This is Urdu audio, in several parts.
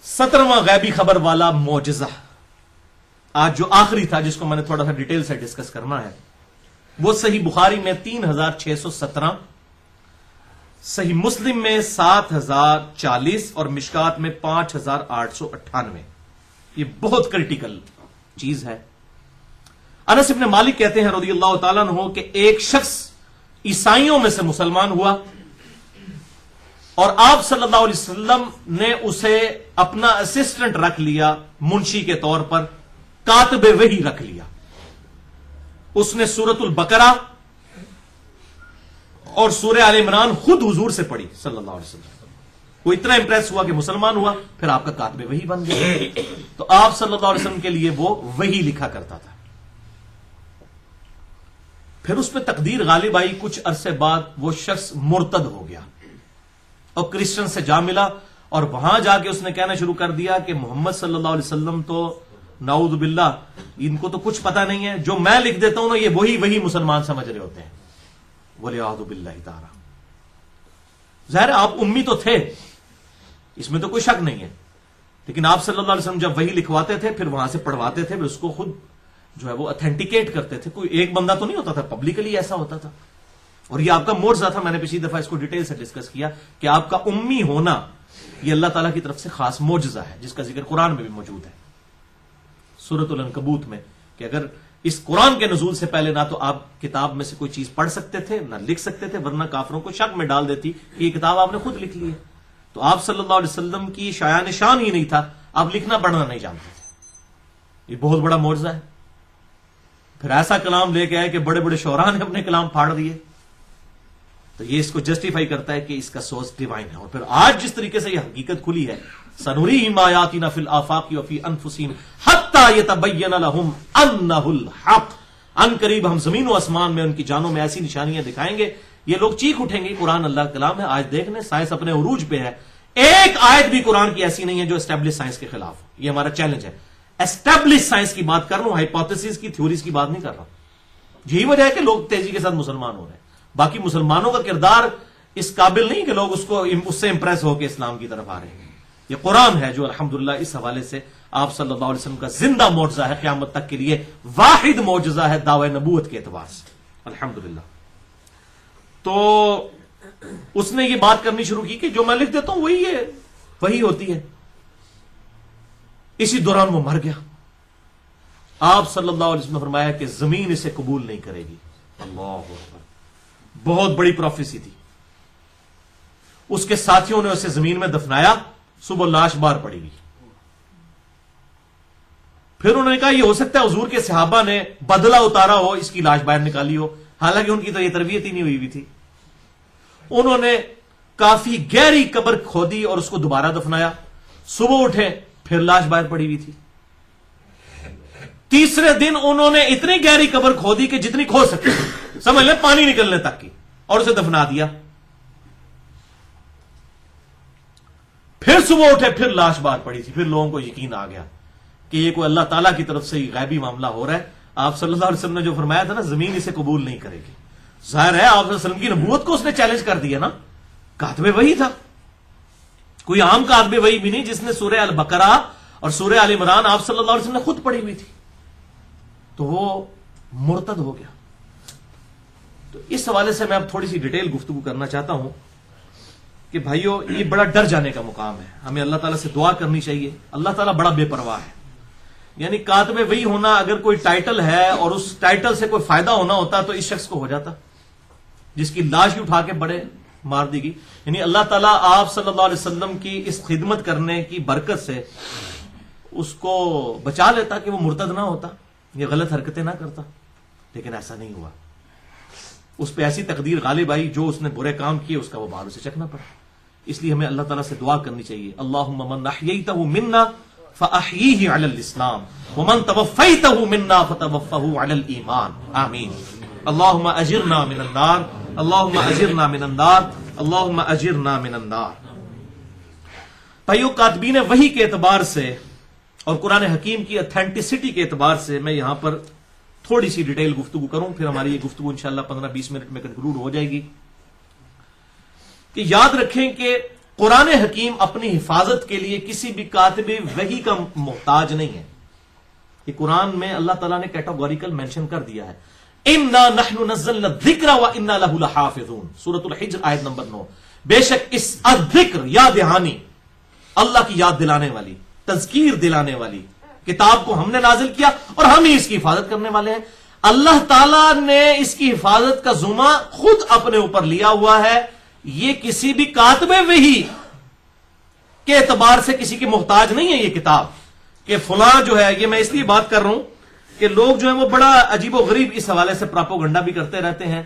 17واں غیبی خبر والا معجزہ آج جو آخری تھا، جس کو میں نے تھوڑا سا ڈیٹیل سے ڈسکس کرنا ہے، وہ صحیح بخاری میں 3617، صحیح مسلم میں 7040 اور مشکات میں 5898۔ یہ بہت کریٹیکل چیز ہے۔ انس بن مالک کہتے ہیں رضی اللہ تعالیٰ عنہ کہ ایک شخص عیسائیوں میں سے مسلمان ہوا اور آپ صلی اللہ علیہ وسلم نے اسے اپنا اسسٹنٹ رکھ لیا، منشی کے طور پر، کاتب وحی رکھ لیا۔ اس نے سورۃ البقرہ اور سورہ آل عمران خود حضور سے پڑھی صلی اللہ علیہ وسلم۔ وہ اتنا امپریس ہوا کہ مسلمان ہوا، پھر آپ کا کاتب وحی بن گیا۔ تو آپ صلی اللہ علیہ وسلم کے لیے وہ وحی لکھا کرتا تھا۔ پھر اس پہ تقدیر غالب آئی، کچھ عرصے بعد وہ شخص مرتد ہو گیا اور کرسچن سے جا ملا، اور وہاں جا کے اس نے کہنا شروع کر دیا کہ محمد صلی اللہ علیہ وسلم تو نعوذ باللہ ان کو تو کچھ پتا نہیں ہے، جو میں لکھ دیتا ہوں نا یہ وہی مسلمان سمجھ رہے ہوتے ہیں۔ وَلِعَاذُ بِاللَّهِ تَعَالَى۔ ظاہر آپ امی تو تھے، اس میں تو کوئی شک نہیں ہے، لیکن آپ صلی اللہ علیہ وسلم جب وہی لکھواتے تھے پھر وہاں سے پڑھواتے تھے، پھر اس کو خود جو ہے وہ اتھینٹیکیٹ کرتے تھے۔ کوئی ایک بندہ تو نہیں ہوتا تھا، پبلکلی ایسا ہوتا تھا۔ اور یہ آپ کا معجزہ تھا، میں نے پچھلی دفعہ اس کو ڈیٹیل سے ڈسکس کیا کہ آپ کا امی ہونا یہ اللہ تعالیٰ کی طرف سے خاص معجزہ ہے، جس کا ذکر قرآن میں بھی موجود ہے، سورۃ العنکبوت میں، کہ اگر اس قرآن کے نزول سے پہلے نہ تو آپ کتاب میں سے کوئی چیز پڑھ سکتے تھے نہ لکھ سکتے تھے، ورنہ کافروں کو شک میں ڈال دیتی کہ یہ کتاب آپ نے خود لکھ لی ہے۔ تو آپ صلی اللہ علیہ وسلم کی شایان شان ہی نہیں تھا، آپ لکھنا پڑھنا نہیں جانتے تھے۔ یہ بہت بڑا معجزہ ہے۔ پھر ایسا کلام لے کے آئے کہ بڑے بڑے شعراء نے اپنے کلام پھاڑ دیے، تو یہ اس کو جسٹیفائی کرتا ہے کہ اس کا سورس ڈیوائن ہے۔ اور پھر آج جس طریقے سے یہ حقیقت کھلی ہے، سنریہم آیاتنا فی الآفاق وفی انفسہم حتی یتبین لہم انہ الحق۔ ان قریب ہم زمین و آسمان میں ان کی جانوں میں ایسی نشانیاں دکھائیں گے، یہ لوگ چیخ اٹھیں گے قرآن اللہ کا کلام ہے۔ آج دیکھ لیں سائنس اپنے عروج پہ ہے، ایک آیت بھی قرآن کی ایسی نہیں ہے جو اسٹیبلش سائنس کے خلاف ہو۔ یہ ہمارا چیلنج ہے۔ اسٹیبلش سائنس کی بات کر رہا ہوں، ہائپوتھیسز کی، تھیوریز کی بات نہیں کر رہا۔ یہی وجہ ہے کہ لوگ تیزی کے ساتھ مسلمان ہو رہے ہیں۔ باقی مسلمانوں کا کردار اس قابل نہیں کہ لوگ اس سے امپریس ہو کے اسلام کی طرف آ رہے ہیں۔ یہ قرآن ہے جو الحمدللہ اس حوالے سے آپ صلی اللہ علیہ وسلم کا زندہ معجزہ ہے، قیامت تک کے لیے واحد معجزہ ہے دعوی نبوت کے اعتبار سے، الحمدللہ۔ تو اس نے یہ بات کرنی شروع کی کہ جو میں لکھ دیتا ہوں وہی ہوتی ہے۔ اسی دوران وہ مر گیا۔ آپ صلی اللہ علیہ وسلم نے فرمایا کہ زمین اسے قبول نہیں کرے گی۔ اللہ اکبر، بہت بڑی پروفیسی تھی۔ اس کے ساتھیوں نے اسے زمین میں دفنایا، صبح لاش باہر پڑی گئی۔ پھر انہوں نے کہا یہ ہو سکتا ہے حضور کے صحابہ نے بدلہ اتارا ہو، اس کی لاش باہر نکالی ہو، حالانکہ ان کی تو یہ تربیت ہی نہیں ہوئی تھی۔ انہوں نے کافی گہری قبر کھودی اور اس کو دوبارہ دفنایا، صبح اٹھے پھر لاش باہر پڑی ہوئی تھی۔ تیسرے دن انہوں نے اتنی گہری قبر کھودی کہ جتنی کھود سکتے، سمجھ لیں پانی نکلنے تک کی، اور اسے دفنا دیا۔ پھر صبح اٹھے پھر لاش باہر پڑی تھی۔ پھر لوگوں کو یقین آ گیا کہ یہ کوئی اللہ تعالیٰ کی طرف سے غیبی معاملہ ہو رہا ہے۔ آپ صلی اللہ علیہ وسلم نے جو فرمایا تھا نا زمین اسے قبول نہیں کرے گی، ظاہر ہے آپ صلی اللہ علیہ وسلم کی نبوت کو اس نے چیلنج کر دیا نا۔ کاتب وحی تھا، کوئی عام کاتب وحی بھی نہیں، جس نے سورہ البقرہ اور سورہ آل عمران آپ صلی اللہ علیہ وسلم نے خود پڑھی ہوئی تھی۔ تو وہ مرتد ہو گیا۔ تو اس حوالے سے میں اب تھوڑی سی ڈیٹیل گفتگو کرنا چاہتا ہوں کہ بھائیو یہ بڑا ڈر جانے کا مقام ہے، ہمیں اللہ تعالیٰ سے دعا کرنی چاہیے۔ اللہ تعالیٰ بڑا بے پرواہ ہے، یعنی کاتب وحی ہونا اگر کوئی ٹائٹل ہے اور اس ٹائٹل سے کوئی فائدہ ہونا ہوتا تو اس شخص کو ہو جاتا، جس کی لاش ہی اٹھا کے بڑے مار دی گئی۔ یعنی اللہ تعالیٰ آپ صلی اللہ علیہ وسلم کی اس خدمت کرنے کی برکت سے اس کو بچا لیتا کہ وہ مرتد نہ ہوتا، یہ غلط حرکتیں نہ کرتا، لیکن ایسا نہیں ہوا۔ اس پہ ایسی تقدیر غالب آئی، جو اس نے برے کام کیے اس کا وہ بال سے چکنا پڑا۔ اس لیے ہمیں اللہ تعالیٰ سے دعا کرنی چاہیے، اللہم من احییتہ منا فاحییہ علی الاسلام ومن توفیتہ منا فتوفہ علی الایمان، آمین۔ اللہم اجرنا من النار، اللہم اجرنا من النار، اللہم اجرنا من النار۔ بھائیو، کاتبین وحی کے اعتبار سے اور قرآن حکیم کی اتھینٹسٹی کے اعتبار سے میں یہاں پر تھوڑی سی ڈیٹیل گفتگو کروں، پھر ہماری یہ گفتگو انشاءاللہ 15-20 منٹ میں کنکلوڈ ہو جائے گی۔ کہ یاد رکھیں کہ قرآن حکیم اپنی حفاظت کے لیے کسی بھی کاتب وحی کا محتاج نہیں ہے. یہ قرآن میں اللہ تعالیٰ نے کیٹاگوریکل مینشن کر دیا ہے. اِنَّا نَحْنُ نَزَّلْنَا الذِّكْرَ وَإِنَّا لَهُ لَحَافِظُونَ. سورۃ الحجر آیت نمبر 9. بے شک اس الذکر یاد دہانی، اللہ کی یاد دلانے والی، تذکیر دلانے والی کتاب کو ہم نے نازل کیا اور ہم ہی اس کی حفاظت کرنے والے ہیں. اللہ تعالیٰ نے اس کی حفاظت کا ذمہ خود اپنے اوپر لیا ہوا ہے. یہ کسی بھی کاتب وحی کے اعتبار سے کسی کی محتاج نہیں ہے یہ کتاب کہ فلاں جو ہے. یہ میں اس لیے بات کر رہا ہوں کہ لوگ جو ہیں وہ بڑا عجیب و غریب اس حوالے سے پراپوگنڈا بھی کرتے رہتے ہیں.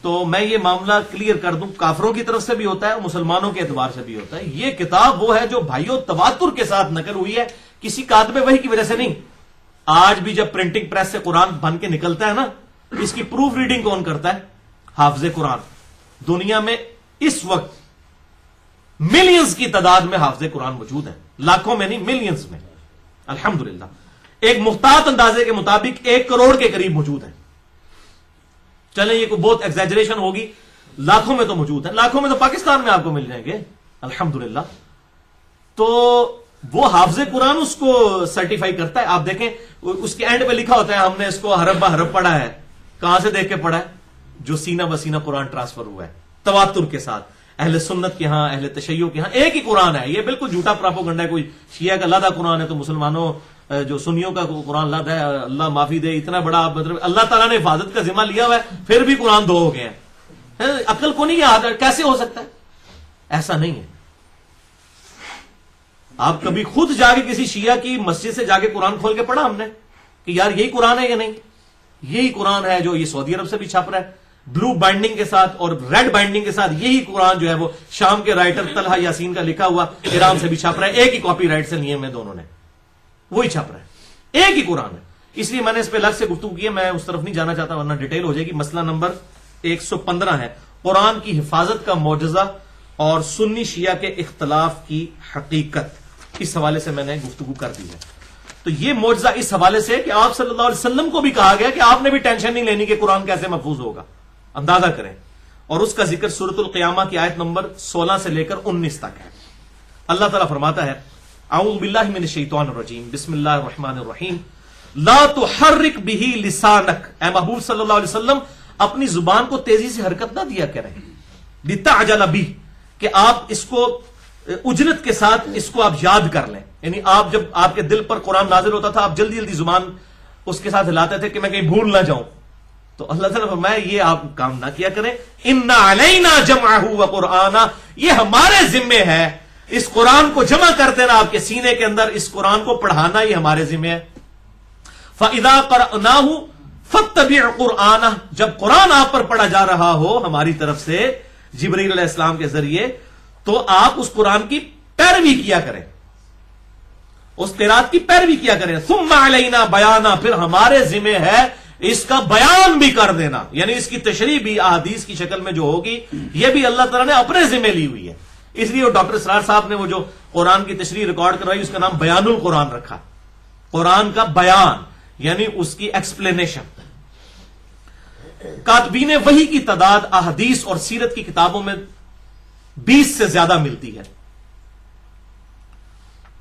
تو میں یہ معاملہ کلیئر کر دوں، کافروں کی طرف سے بھی ہوتا ہے، مسلمانوں کے اعتبار سے بھی ہوتا ہے. یہ کتاب وہ ہے جو بھائیوں تواتر کے ساتھ نقل ہوئی ہے، کسی کاتب وحی کی وجہ سے نہیں. آج بھی جب پرنٹنگ پریس سے قرآن بن کے نکلتا ہے نا، اس کی پروف ریڈنگ کون کرتا ہے؟ حافظ قرآن. دنیا میں اس وقت ملینز کی تعداد میں حافظ قرآن موجود ہیں، لاکھوں میں نہیں، ملینز میں. الحمدللہ ایک محتاط اندازے کے مطابق 1 کروڑ کے قریب موجود ہیں. چلیں یہ کوئی بہت ایگزیجریشن ہوگی، لاکھوں میں تو موجود ہیں. لاکھوں میں تو پاکستان میں آپ کو مل جائیں گے الحمدللہ. تو وہ حافظ قرآن اس کو سرٹیفائی کرتا ہے. آپ دیکھیں اس کے اینڈ پہ لکھا ہوتا ہے ہم نے اس کو حرف بہ حرف پڑھا ہے. کہاں سے دیکھ کے پڑھا ہے؟ جو سینہ بسینہ قرآن ٹرانسفر ہوا ہے تواتر کے ساتھ. اہل سنت کے ہاں، اہل تشیع کے ہاں ایک ہی قرآن ہے. یہ بالکل جھوٹا پراپوگنڈا ہے. کوئی شیعہ کا لادہ قرآن ہے تو مسلمانوں جو سنیوں کا قرآن لادہ ہے، اللہ معافی دے. اتنا بڑا مطلب اللہ تعالیٰ نے حفاظت کا ذمہ لیا ہوا ہے، پھر بھی قرآن 2 ہو گئے ہیں. عقل کو نہیں یاد، کیسے ہو سکتا ہے؟ ایسا نہیں ہے. آپ کبھی خود جا کے کسی شیعہ کی مسجد سے جا کے قرآن کھول کے پڑھا ہم نے کہ یار یہی قرآن ہے یا نہیں؟ یہی قرآن ہے جو یہ سعودی عرب سے بھی چھپ رہا ہے بلو بائنڈنگ کے ساتھ اور ریڈ بائنڈنگ کے ساتھ. یہی قرآن جو ہے وہ شام کے رائٹر طلحہ یاسین کا لکھا ہوا ایران سے بھی چھپ رہا ہے. ایک ہی کاپی رائٹ سے لیے میں دونوں نے، وہی چھپ رہا ہے. ایک ہی قرآن ہے. اس لیے میں نے اس پہ الگ سے گفتگو کی ہے، میں اس طرف نہیں جانا چاہتا ورنہ ڈیٹیل ہو جائے گی. مسئلہ نمبر 115 ہے قرآن کی حفاظت کا معجزہ اور سنی شیعہ کے اختلاف کی حقیقت. اس حوالے سے میں نے گفتگو کر دی ہے. تو یہ معجزہ اس حوالے سے کہ آپ صلی اللہ علیہ وسلم کو بھی کہا گیا کہ آپ نے بھی ٹینشن نہیں لینی کہ قرآن کیسے محفوظ ہوگا. اندازہ کریں. اور اس کا ذکر سورۃ القیامہ کی آیت نمبر 16 سے لے کر 19 تک ہے. اللہ تعالیٰ فرماتا ہے اعوذ باللہ من الشیطان الرجیم بسم اللہ الرحمن الرحیم لا تحرک بہ لسانک. اے محبوب صلی اللہ علیہ وسلم اپنی زبان کو تیزی سے حرکت نہ دیا کریں. لتعجل بہ کہ آپ اس کو اجلت کے ساتھ اس کو آپ یاد کر لیں. یعنی آپ جب آپ کے دل پر قرآن نازل ہوتا تھا آپ جلدی جلدی زبان اس کے ساتھ ہلاتے تھے کہ میں کہیں بھول نہ جاؤں. تو اللہ تعالیٰ فرمایا یہ آپ کام نہ کیا کریں. ان علینا جمعہ وقرآنہ، یہ ہمارے ذمے ہے اس قرآن کو جمع کر دینا آپ کے سینے کے اندر، اس قرآن کو پڑھانا یہ ہمارے ذمے ہے. فَإِذَا قَرَأْنَاهُ فَاتَّبِعْ قُرْآنَهُ، جب قرآن آپ پر پڑھا جا رہا ہو ہماری طرف سے جبرائیل علیہ السلام کے ذریعے تو آپ اس قرآن کی پیروی کیا کریں، اس قرات کی پیروی کیا کریں. ثُمَّ عَلَيْنَا بَيَانًا، پھر ہمارے ذمے ہے اس کا بیان بھی کر دینا، یعنی اس کی تشریح بھی احادیث کی شکل میں جو ہوگی یہ بھی اللہ تعالیٰ نے اپنے ذمے لی ہوئی ہے. اس لیے وہ ڈاکٹر اسرار صاحب نے وہ جو قرآن کی تشریح ریکارڈ کروائی اس کا نام بیان القرآن رکھا. قرآن کا بیان یعنی اس کی ایکسپلینیشن. کاتبین وحی کی تعداد احادیث اور سیرت کی کتابوں میں 20 سے زیادہ ملتی ہے.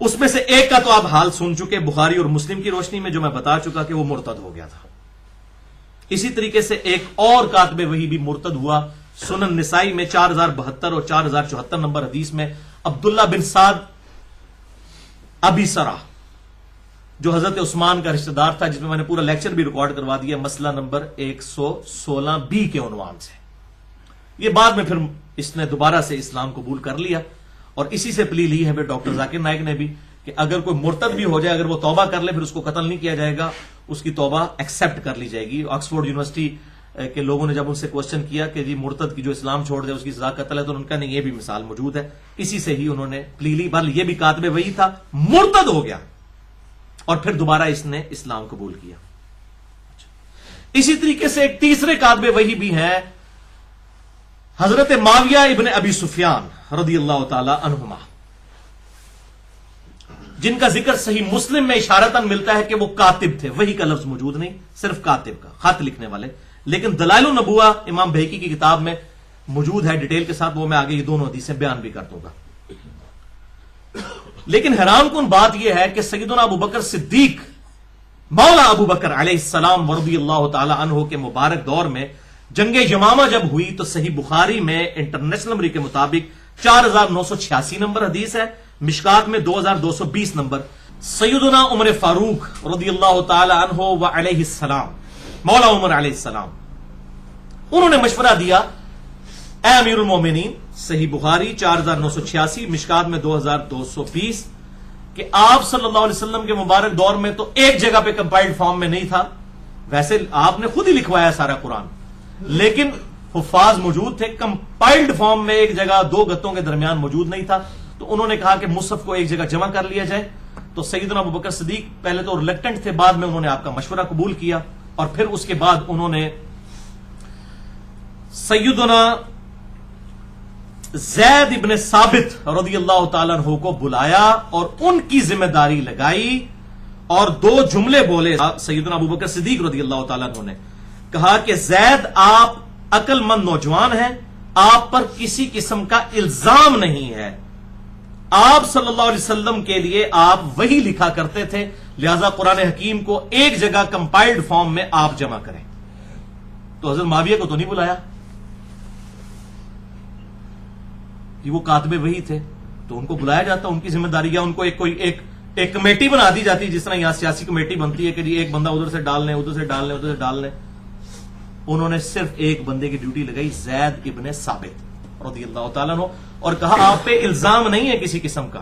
اس میں سے ایک کا تو آپ حال سن چکے، بخاری اور مسلم کی روشنی میں جو میں بتا چکا کہ وہ مرتد ہو گیا تھا. اسی طریقے سے ایک اور کاتب وحی بھی مرتد ہوا. سنن نسائی میں 4072 اور 4074 نمبر حدیث میں عبداللہ بن سعد ابی سرا جو حضرت عثمان کا رشتہ دار تھا، جس میں میں نے پورا لیکچر بھی ریکارڈ کروا دیا مسئلہ نمبر 116B کے عنوان سے. یہ بعد میں پھر اس نے دوبارہ سے اسلام قبول کر لیا اور اسی سے پلی لی ہے پھر ڈاکٹر ذاکر نائک نے بھی کہ اگر کوئی مرتد بھی ہو جائے، اگر وہ توبہ کر لے پھر اس کو قتل نہیں کیا جائے گا، اس کی توبہ ایکسپٹ کر لی جائے گی. آکسفورڈ یونیورسٹی کے لوگوں نے جب ان سے کوشچن کیا کہ جی مرتد کی جو اسلام چھوڑ دے اس کی سزا قتل ہے، تو ان کا نہیں، یہ بھی مثال موجود ہے. اسی سے ہی انہوں نے پلی لی. بہرحال یہ بھی کاتب وحی تھا، مرتد ہو گیا اور پھر دوبارہ اس نے اسلام قبول کیا. اسی طریقے سے ایک تیسرے کاتب وحی بھی ہیں حضرت معاویہ ابن ابی سفیان رضی اللہ تعالی عنہما، جن کا ذکر صحیح مسلم میں اشارتاً ملتا ہے کہ وہ کاتب تھے. وحی کا لفظ موجود نہیں، صرف کاتب کا، خط لکھنے والے. لیکن دلائل النبوہ امام بہقی کی کتاب میں موجود ہے ڈیٹیل کے ساتھ، وہ میں آگے یہ دونوں حدیثیں بیان بھی کر دوں گا. لیکن حیران کن بات یہ ہے کہ سیدنا ابو بکر صدیق مولا ابو بکر علیہ السلام رضی اللہ تعالی عنہ کے مبارک دور میں جنگ یمامہ جب ہوئی تو صحیح بخاری میں انٹرنیشنل نمبر کے مطابق 4986 نمبر حدیث ہے، مشکات میں 2220 نمبر. سیدنا عمر فاروق رضی اللہ تعالی عنہ و علیہ السلام، مولا عمر علیہ السلام، انہوں نے مشورہ دیا، اے امیر المومنین، صحیح بخاری 4986 مشکات میں 2220، کہ آپ صلی اللہ علیہ وسلم کے مبارک دور میں تو ایک جگہ پہ کمپائلڈ فارم میں نہیں تھا، ویسے آپ نے خود ہی لکھوایا سارا قرآن، لیکن حفاظ موجود تھے، کمپائلڈ فارم میں ایک جگہ دو گتوں کے درمیان موجود نہیں تھا. تو انہوں نے کہا کہ مصحف کو ایک جگہ جمع کر لیا جائے. تو سیدنا ابو بکر صدیق پہلے تو ریلیکٹنٹ تھے، بعد میں انہوں نے آپ کا مشورہ قبول کیا، اور پھر اس کے بعد انہوں نے سیدنا زید ابن ثابت رضی اللہ تعالیٰ عنہ کو بلایا اور ان کی ذمہ داری لگائی، اور دو جملے بولے سیدنا ابو بکر صدیق رضی اللہ تعالیٰ عنہ نے. کہا کہ زید آپ عقل مند نوجوان ہیں، آپ پر کسی قسم کا الزام نہیں ہے، آپ صلی اللہ علیہ وسلم کے لیے آپ وہی لکھا کرتے تھے، لہذا قرآن حکیم کو ایک جگہ کمپائلڈ فارم میں آپ جمع کریں. تو حضرت معاویہ کو تو نہیں بلایا، وہ کاتب وہی تھے، تو ان کو بلایا جاتا، ان کی ذمہ داری یا ان کو ایک کمیٹی بنا دی جاتی، جس طرح یہاں سیاسی کمیٹی بنتی ہے کہ جی ایک بندہ ادھر سے ڈال لیں، ادھر سے ڈال لیں، ادھر سے ڈال لیں. انہوں نے صرف ایک بندے کی ڈیوٹی لگائی، زید ابن ثابت رضی اللہ تعالیٰ عنہ، اور کہا آپ پہ الزام نہیں ہے کسی قسم کا،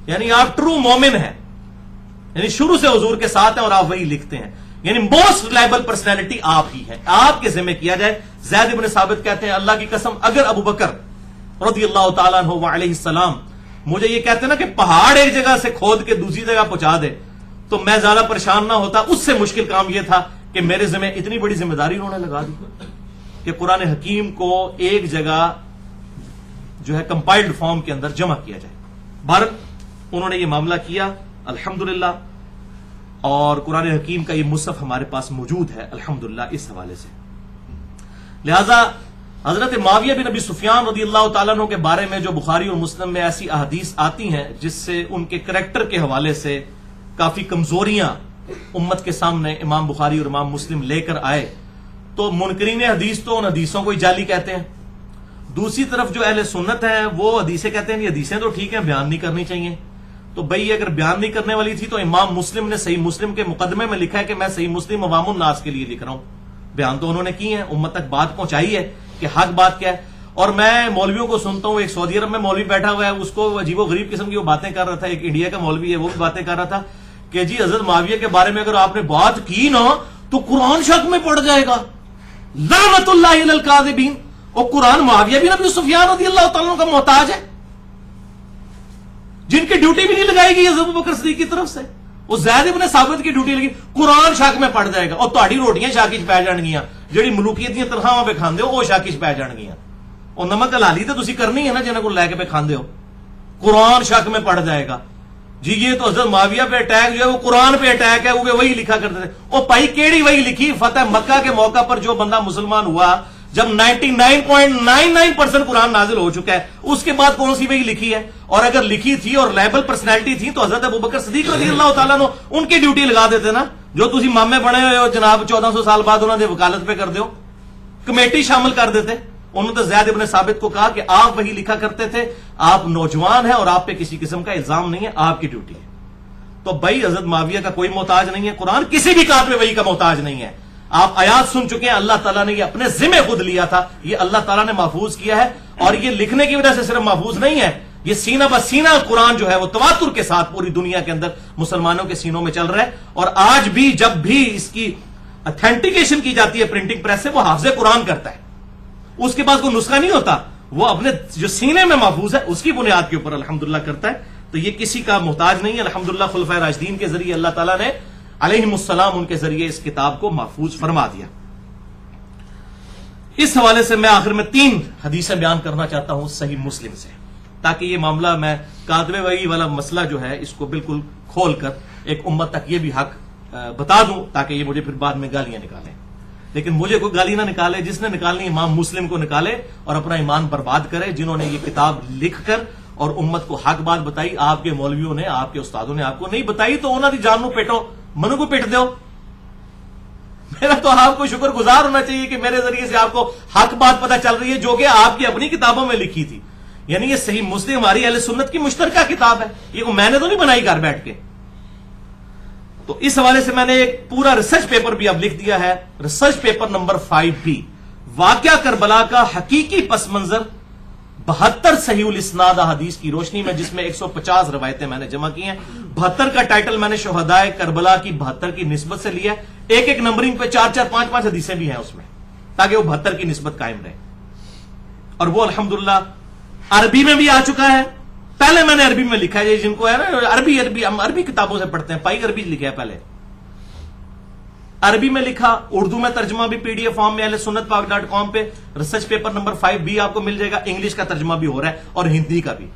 یعنی آپ ٹرو مومن ہیں، یعنی شروع سے حضور کے ساتھ ہیں اور آپ وہی لکھتے ہیں، یعنی موسٹ ریلائبل پرسنالٹی آپ ہی ہے، آپ کے ذمہ کیا جائے. زید ابن ثابت کہتے ہیں اللہ کی قسم اگر ابو بکر رضی اللہ تعالیٰ عنہ وعلیہ السلام مجھے یہ کہتے نا کہ پہاڑ ایک جگہ سے کھود کے دوسری جگہ پہنچا دے تو میں زیادہ پریشان نہ ہوتا. اس سے مشکل کام یہ تھا کہ میرے ذمہ اتنی بڑی ذمہ داری انہوں نے لگا دی کہ قرآن حکیم کو ایک جگہ جو ہے کمپائلڈ فارم کے اندر جمع کیا جائے. بہرحال انہوں نے یہ معاملہ کیا الحمدللہ، اور قرآن حکیم کا یہ مصحف ہمارے پاس موجود ہے الحمدللہ اس حوالے سے. لہذا حضرت معاویہ بن ابی سفیان رضی اللہ تعالیٰ عنہ کے بارے میں جو بخاری اور مسلم میں ایسی احادیث آتی ہیں جس سے ان کے کریکٹر کے حوالے سے کافی کمزوریاں امت کے سامنے امام بخاری اور امام مسلم لے کر آئے، تو منکرین حدیث تو ان حدیثوں کو ہی جعلی کہتے ہیں. دوسری طرف جو اہل سنت ہیں وہ حدیثیں کہتے ہیں یہ حدیثیں تو ٹھیک ہیں، بیان نہیں کرنی چاہیے. تو بھئی اگر بیان نہیں کرنے والی تھی تو امام مسلم نے صحیح مسلم کے مقدمے میں لکھا ہے کہ میں صحیح مسلم عوام الناس کے لیے لکھ رہا ہوں. بیان تو انہوں نے کی ہیں، امت تک بات پہنچائی ہے کہ حق بات کیا ہے. اور میں مولویوں کو سنتا ہوں، ایک سعودی عرب میں مولوی بیٹھا ہوا ہے، اس کو عجیب و غریب قسم کی وہ باتیں کر رہا تھا، ایک انڈیا کا مولوی ہے وہ بھی باتیں کر رہا تھا کہ جی حضرت معاویہ کے بارے میں اگر آپ نے بات کی نا تو قرآن شک میں پڑ جائے گا، لعنت اللہ علی الکاذبین. اور قرآن معاویہ بن ابی سفیان رضی اللہ تعالیٰ کا محتاج ہے، جن کی ڈیوٹی بھی نہیں لگائی گئی ابو بکر صدیق کی طرف سے. وہ زید ابن ثابت کی ڈیوٹی لگی، قرآن شک میں پڑ جائے گا، اور تہاڈی روٹیاں شاکی چ پی جان گیاں، جہی ملوکیت دیا تنخواہ پہ کھاندے ہو وہ شاکی چ پی جان گیاں. اور نمک حلالی تو تسی کرنی ہے نا جنہاں کو لے کے پہ کھاندے ہو. قرآن شک میں پڑ جائے گا جی، یہ تو حضرت معاویہ پہ اٹیک جو ہے وہ قرآن پہ اٹیک ہے، وہ وہی لکھا کرتے تھے. اور بھائی کیڑی وہی لکھی؟ فتح مکہ کے موقع پر جو بندہ مسلمان ہوا جب 99.99% قرآن نازل ہو چکا ہے، اس کے بعد کون سی وہی لکھی ہے؟ اور اگر لکھی تھی اور لیبل پرسنالٹی تھی تو حضرت ابوبکر صدیق رضی اللہ تعالیٰ عنہ ان کی ڈیوٹی لگا دیتے نا، جو تسی مامے بنے ہوئے ہو جناب 1400 سال بعد انہوں نے وکالت پہ کر دیو، کمیٹی شامل کر دیتے. انہوں نے زید ابن ثابت کو کہا کہ آپ وہی لکھا کرتے تھے، آپ نوجوان ہیں اور آپ پہ کسی قسم کا الزام نہیں ہے، آپ کی ڈیوٹی ہے. تو بھائی حضرت معاویہ کا کوئی محتاج نہیں ہے، قرآن کسی بھی کاتب وحی کا محتاج نہیں ہے. آپ آیات سن چکے ہیں، اللہ تعالیٰ نے یہ اپنے ذمہ خود لیا تھا، یہ اللہ تعالیٰ نے محفوظ کیا ہے. اور یہ لکھنے کی وجہ سے صرف محفوظ نہیں ہے، یہ سینہ بہ سینہ قرآن جو ہے وہ تواتر کے ساتھ پوری دنیا کے اندر مسلمانوں کے سینوں میں چل رہا ہے. اور آج بھی جب بھی اس کی اتھینٹیکیشن کی جاتی ہے پرنٹنگ پریس سے، وہ حافظ قرآن کرتا ہے، اس کے پاس کوئی نسخہ نہیں ہوتا، وہ اپنے جو سینے میں محفوظ ہے اس کی بنیاد کے اوپر الحمدللہ کرتا ہے. تو یہ کسی کا محتاج نہیں ہے. الحمدللہ خلفائے راشدین کے ذریعے اللہ تعالیٰ نے علیہم السلام ان کے ذریعے اس کتاب کو محفوظ فرما دیا. اس حوالے سے میں آخر میں 3 حدیثیں بیان کرنا چاہتا ہوں صحیح مسلم سے، تاکہ یہ معاملہ میں کاتب وحی والا مسئلہ جو ہے اس کو بالکل کھول کر ایک امت تک یہ بھی حق بتا دوں، تاکہ یہ مجھے پھر بعد میں گالیاں نکالیں. لیکن مجھے کوئی گالی نہ نکالے، جس نے نکالنی امام مسلم کو نکالے اور اپنا ایمان برباد کرے، جنہوں نے یہ کتاب لکھ کر اور امت کو حق بات بتائی. آپ کے مولویوں نے، آپ کے استادوں نے آپ کو نہیں بتائی تو انہوں نے جان نو پیٹو، منو کو پیٹ دو. میرا تو آپ کو شکر گزار ہونا چاہیے کہ میرے ذریعے سے آپ کو حق بات پتہ چل رہی ہے جو کہ آپ کی اپنی کتابوں میں لکھی تھی. یعنی یہ صحیح مسلم ہماری اہل سنت کی مشترکہ کتاب ہے، یہ میں نے تو نہیں بنائی گھر بیٹھ کے. تو اس حوالے سے میں نے ایک پورا ریسرچ پیپر بھی اب لکھ دیا ہے، ریسرچ پیپر نمبر 5B، واقعہ کربلا کا حقیقی پس منظر 72 صحیح الاسناد احادیث کی روشنی میں، جس میں 150 روایتیں میں نے جمع کی ہیں. 72 کا ٹائٹل میں نے شہدائے کربلا کی 72 کی نسبت سے لیا ہے. ایک ایک نمبرنگ پہ 4-4 5-5 حدیثیں بھی ہیں اس میں، تاکہ وہ 72 کی نسبت قائم رہے. اور وہ الحمدللہ عربی میں بھی آ چکا ہے. پہلے میں نے عربی میں لکھا ہے، جن کو ہے نا عربی ہم عربی کتابوں سے پڑھتے ہیں، پائی عربی لکھا ہے، پہلے عربی میں لکھا، اردو میں ترجمہ بھی PDF فارم میں اہل سنت پاک.com پہ ریسرچ پیپر نمبر 5B آپ کو مل جائے گا. انگلش کا ترجمہ بھی ہو رہا ہے اور ہندی کا بھی.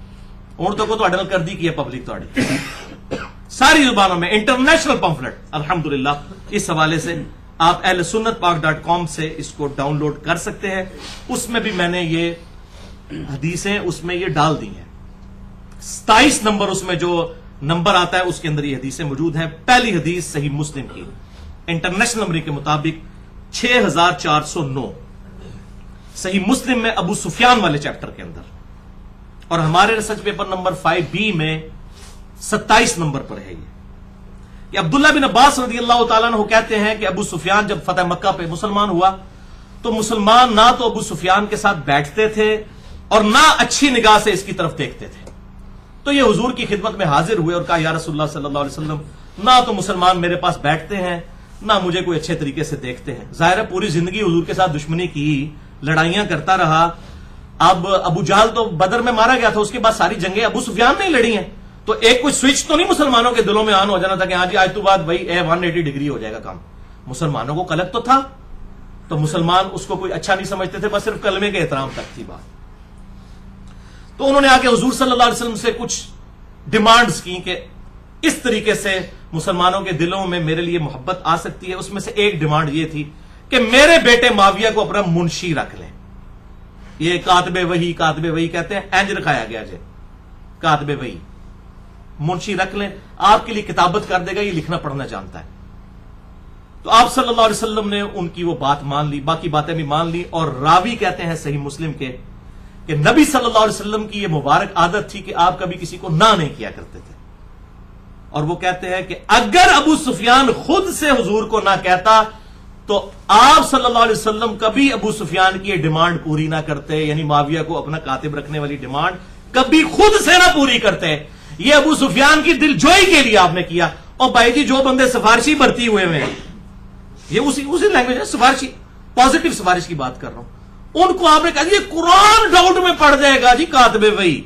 اردو کو تو اڈل کر دی کی ہے پبلک تو ساری زبانوں میں انٹرنیشنل پمفلٹ الحمدللہ. اس حوالے سے آپ اہل سنت پاک.com سے اس کو ڈاؤن لوڈ کر سکتے ہیں. اس میں بھی میں نے یہ حدیثیں اس میں یہ ڈال دی ہیں. 27 نمبر اس میں جو نمبر آتا ہے اس کے اندر یہ حدیثیں موجود ہیں. پہلی حدیث صحیح مسلم کی انٹرنیشنل نمبر کے مطابق 6409 صحیح مسلم میں ابو سفیان والے چیپٹر کے اندر، اور ہمارے ریسرچ پیپر نمبر 5B میں 27 نمبر پر ہے. یہ عبداللہ بن عباس رضی اللہ تعالیٰ عنہ کہتے ہیں کہ ابو سفیان جب فتح مکہ پہ مسلمان ہوا تو مسلمان نہ تو ابو سفیان کے ساتھ بیٹھتے تھے اور نہ اچھی نگاہ سے اس کی طرف دیکھتے تھے. تو یہ حضور کی خدمت میں حاضر ہوئے اور کہا یا رسول اللہ صلی اللہ علیہ وسلم، نہ تو مسلمان میرے پاس بیٹھتے ہیں نہ مجھے کوئی اچھے طریقے سے دیکھتے ہیں. ظاہر ہے پوری زندگی حضور کے ساتھ دشمنی کی، لڑائیاں کرتا رہا. اب ابو جہل تو بدر میں مارا گیا تھا، اس کے بعد ساری جنگیں ابو سفیان نے لڑی ہیں. تو ایک کوئی سوئچ تو نہیں مسلمانوں کے دلوں میں آن ہو جانا تھا کہ ہاں جی آج تو بعد بھائی 180 ڈگری ہو جائے گا کام. مسلمانوں کو قلق تو تھا، تو مسلمان اس کو کوئی اچھا نہیں سمجھتے تھے، بس صرف کلمے کے احترام تک تھی بات. تو انہوں نے آ کے حضور صلی اللہ علیہ وسلم سے کچھ ڈیمانڈز کی کہ اس طریقے سے مسلمانوں کے دلوں میں میرے لیے محبت آ سکتی ہے. اس میں سے ایک ڈیمانڈ یہ تھی کہ میرے بیٹے معاویہ کو اپنا منشی رکھ لیں. یہ کاتب وحی کہتے ہیں، اینج رکھایا گیا جی کاتب وحی، منشی رکھ لیں، آپ کے لیے کتابت کر دے گا، یہ لکھنا پڑھنا جانتا ہے. تو آپ صلی اللہ علیہ وسلم نے ان کی وہ بات مان لی، باقی باتیں بھی مان لی. اور راوی کہتے ہیں صحیح مسلم کے کہ نبی صلی اللہ علیہ وسلم کی یہ مبارک عادت تھی کہ آپ کبھی کسی کو نہ نہیں کیا کرتے تھے. اور وہ کہتے ہیں کہ اگر ابو سفیان خود سے حضور کو نہ کہتا تو آپ صلی اللہ علیہ وسلم کبھی ابو سفیان کی یہ ڈیمانڈ پوری نہ کرتے، یعنی معاویہ کو اپنا کاتب رکھنے والی ڈیمانڈ کبھی خود سے نہ پوری کرتے. یہ ابو سفیان کی دل جوئی کے لیے آپ نے کیا. اور بھائی جی جو بندے سفارشی بھرتی ہوئے ہیں، یہ اسی لینگویج ہے، سفارشی، پازیٹو سفارش کی بات کر رہا ہوں، ان کو آپ نے کہا یہ قرآن ڈاؤٹ میں پڑ جائے گا جی کاتب وحی.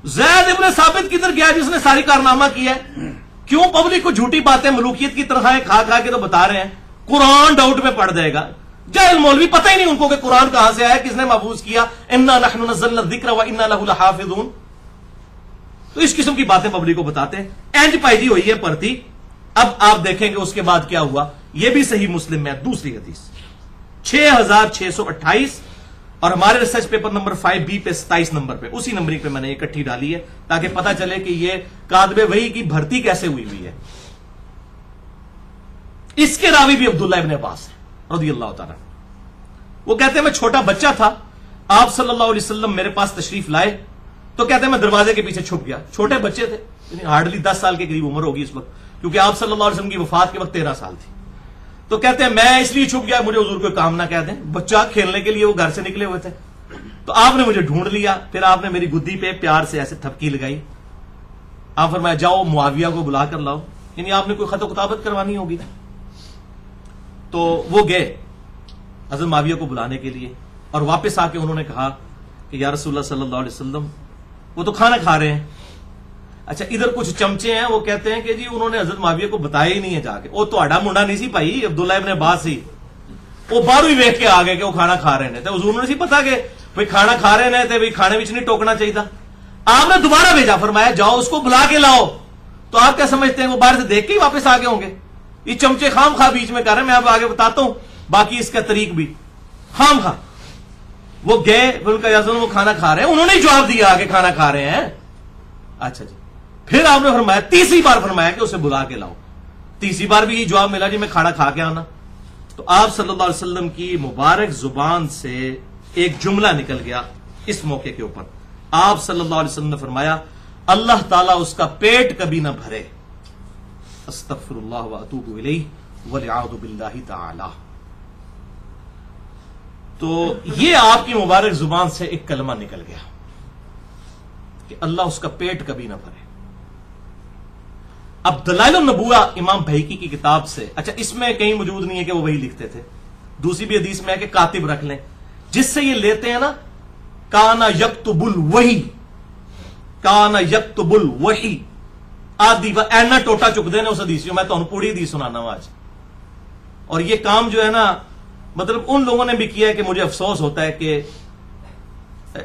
زید ابن ثابت کدھر گیا جس نے ساری کارنامہ کیا ہے؟ کیوں پبلک کو جھوٹی باتیں ملوکیت کی طرح کھا کھا کے تو بتا رہے ہیں قرآن ڈاؤٹ میں پڑ جائے گا. جاہل مولوی پتہ ہی نہیں ان کو کہ قرآن کہاں سے آیا، کس نے محفوظ کیا، انا نحن نزلنا الذکر وانا لہ لحافظون. تو اس قسم کی باتیں پبلک کو بتاتے ہیں. اینج پائی جی ہوئی ہے پرتی. اب آپ دیکھیں گے اس کے بعد کیا ہوا. یہ بھی صحیح مسلم میں دوسری حدیث 6628 اور ہمارے ریسرچ پیپر نمبر 5B پہ 27 نمبر پہ، اسی نمبرنگ پہ میں نے اکٹھی ڈالی ہے تاکہ پتہ چلے کہ یہ کاتب وحی کی بھرتی کیسے ہوئی ہے. اس کے راوی بھی عبداللہ ابن عباس ہے رضی اللہ تعالیٰ. وہ کہتے ہیں میں چھوٹا بچہ تھا، آپ صلی اللہ علیہ وسلم میرے پاس تشریف لائے تو کہتے ہیں میں دروازے کے پیچھے چھپ گیا. چھوٹے بچے تھے، ہارڈلی 10 سال کے قریب عمر ہوگی اس وقت، کیونکہ آپ صلی اللہ علیہ وسلم کی وفات کے وقت 13 سال تھی. تو کہتے ہیں میں اس لیے چھپ گیا مجھے حضور کوئی کام نہ کہہ دیں. بچہ کھیلنے کے لیے وہ گھر سے نکلے ہوئے تھے، تو آپ نے مجھے ڈھونڈ لیا. پھر آپ نے میری گدی پہ پیار سے ایسے تھپکی لگائی. آپ فرمایا جاؤ معاویہ کو بلا کر لاؤ، یعنی آپ نے کوئی خط و کتابت کروانی ہوگی. تو وہ گئے حضرت معاویہ کو بلانے کے لیے، اور واپس آ کے انہوں نے کہا کہ یا رسول اللہ صلی اللہ علیہ وسلم، وہ تو کھانا کھا رہے ہیں. اچھا ادھر کچھ چمچے ہیں، وہ کہتے ہیں کہ جی انہوں نے حضرت معاویہ کو بتایا ہی نہیں ہے جا کے. وہ تو آڈا منڈا نہیں سی بھائی، عبداللہ ابن عباس ہی، وہ باہر ہی ویکھ کے آ گئے کہ وہ کھانا کھا رہے ہیں. حضور نے سی پتا کہ بھائی کھانا کھا رہے ہیں تو کھانے میں نہیں ٹوکنا چاہیے تھا. آپ نے دوبارہ بھیجا، فرمایا جاؤ اس کو بلا کے لاؤ. تو آپ کیا سمجھتے ہیں وہ باہر سے دیکھ کے ہی واپس آ گئے ہوں گے؟ یہ چمچے خام خواہ بیچ میں کر رہے ہیں. میں اب آگے بتاتا ہوں. باقی اس کا طریق بھی ہاں وہ گئے، ان کا یاسن وہ کھانا کھا رہے ہیں، انہوں نے ہی جواب دیا کہ کھانا کھا رہے ہیں. اچھا جی، پھر آپ نے فرمایا، تیسری بار فرمایا کہ اسے بلا کے لاؤ. تیسری بار بھی یہ جواب ملا جی میں کھانا کھا کے آنا. تو آپ صلی اللہ علیہ وسلم کی مبارک زبان سے ایک جملہ نکل گیا اس موقع کے اوپر. آپ صلی اللہ علیہ وسلم نے فرمایا اللہ تعالیٰ اس کا پیٹ کبھی نہ بھرے. استغفر اللہ واتوب الیہ والعیاذ باللہ تعالی. تو یہ آپ کی مبارک زبان سے ایک کلمہ نکل گیا کہ اللہ اس کا پیٹ کبھی نہ بھرے. اب دلائل النبوہ امام بہیقی کی کتاب سے، اچھا اس میں کہیں موجود نہیں ہے کہ وہ وہی لکھتے تھے، دوسری بھی حدیث میں ہے کہ کاتب رکھ لیں، جس سے یہ لیتے ہیں نا کانا یکتب الوحی، کانا یکتب الوحی آدھی و اینا ٹوٹا چک دینے اس حدیث میں تو پوری حدیث سنانا ہوں آج. اور یہ کام جو ہے نا مطلب ان لوگوں نے بھی کیا ہے کہ مجھے افسوس ہوتا ہے کہ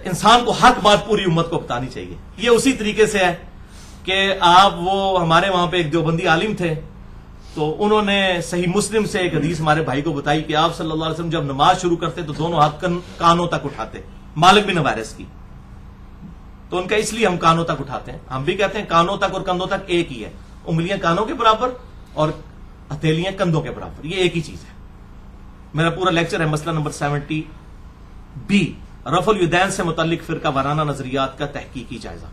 انسان کو حق بات پوری امت کو بتانی چاہیے. یہ اسی طریقے سے ہے کہ آپ وہ ہمارے وہاں پہ ایک دیوبندی عالم تھے، تو انہوں نے صحیح مسلم سے ایک حدیث ہمارے بھائی کو بتائی کہ آپ صلی اللہ علیہ وسلم جب نماز شروع کرتے تو دونوں ہاتھ کانوں تک اٹھاتے، مالک بن حویرث کی. تو ان کا اس لیے ہم کانوں تک اٹھاتے ہیں. ہم بھی کہتے ہیں کانوں تک اور کندھوں تک ایک ہی ہے، انگلیاں کانوں کے برابر اور ہتھیلیاں کندھوں کے برابر، یہ ایک ہی چیز ہے. میرا پورا لیکچر ہے مسئلہ نمبر 70 بی، رفع الیدین سے متعلق فرقہ وارانہ نظریات کا تحقیقی جائزہ.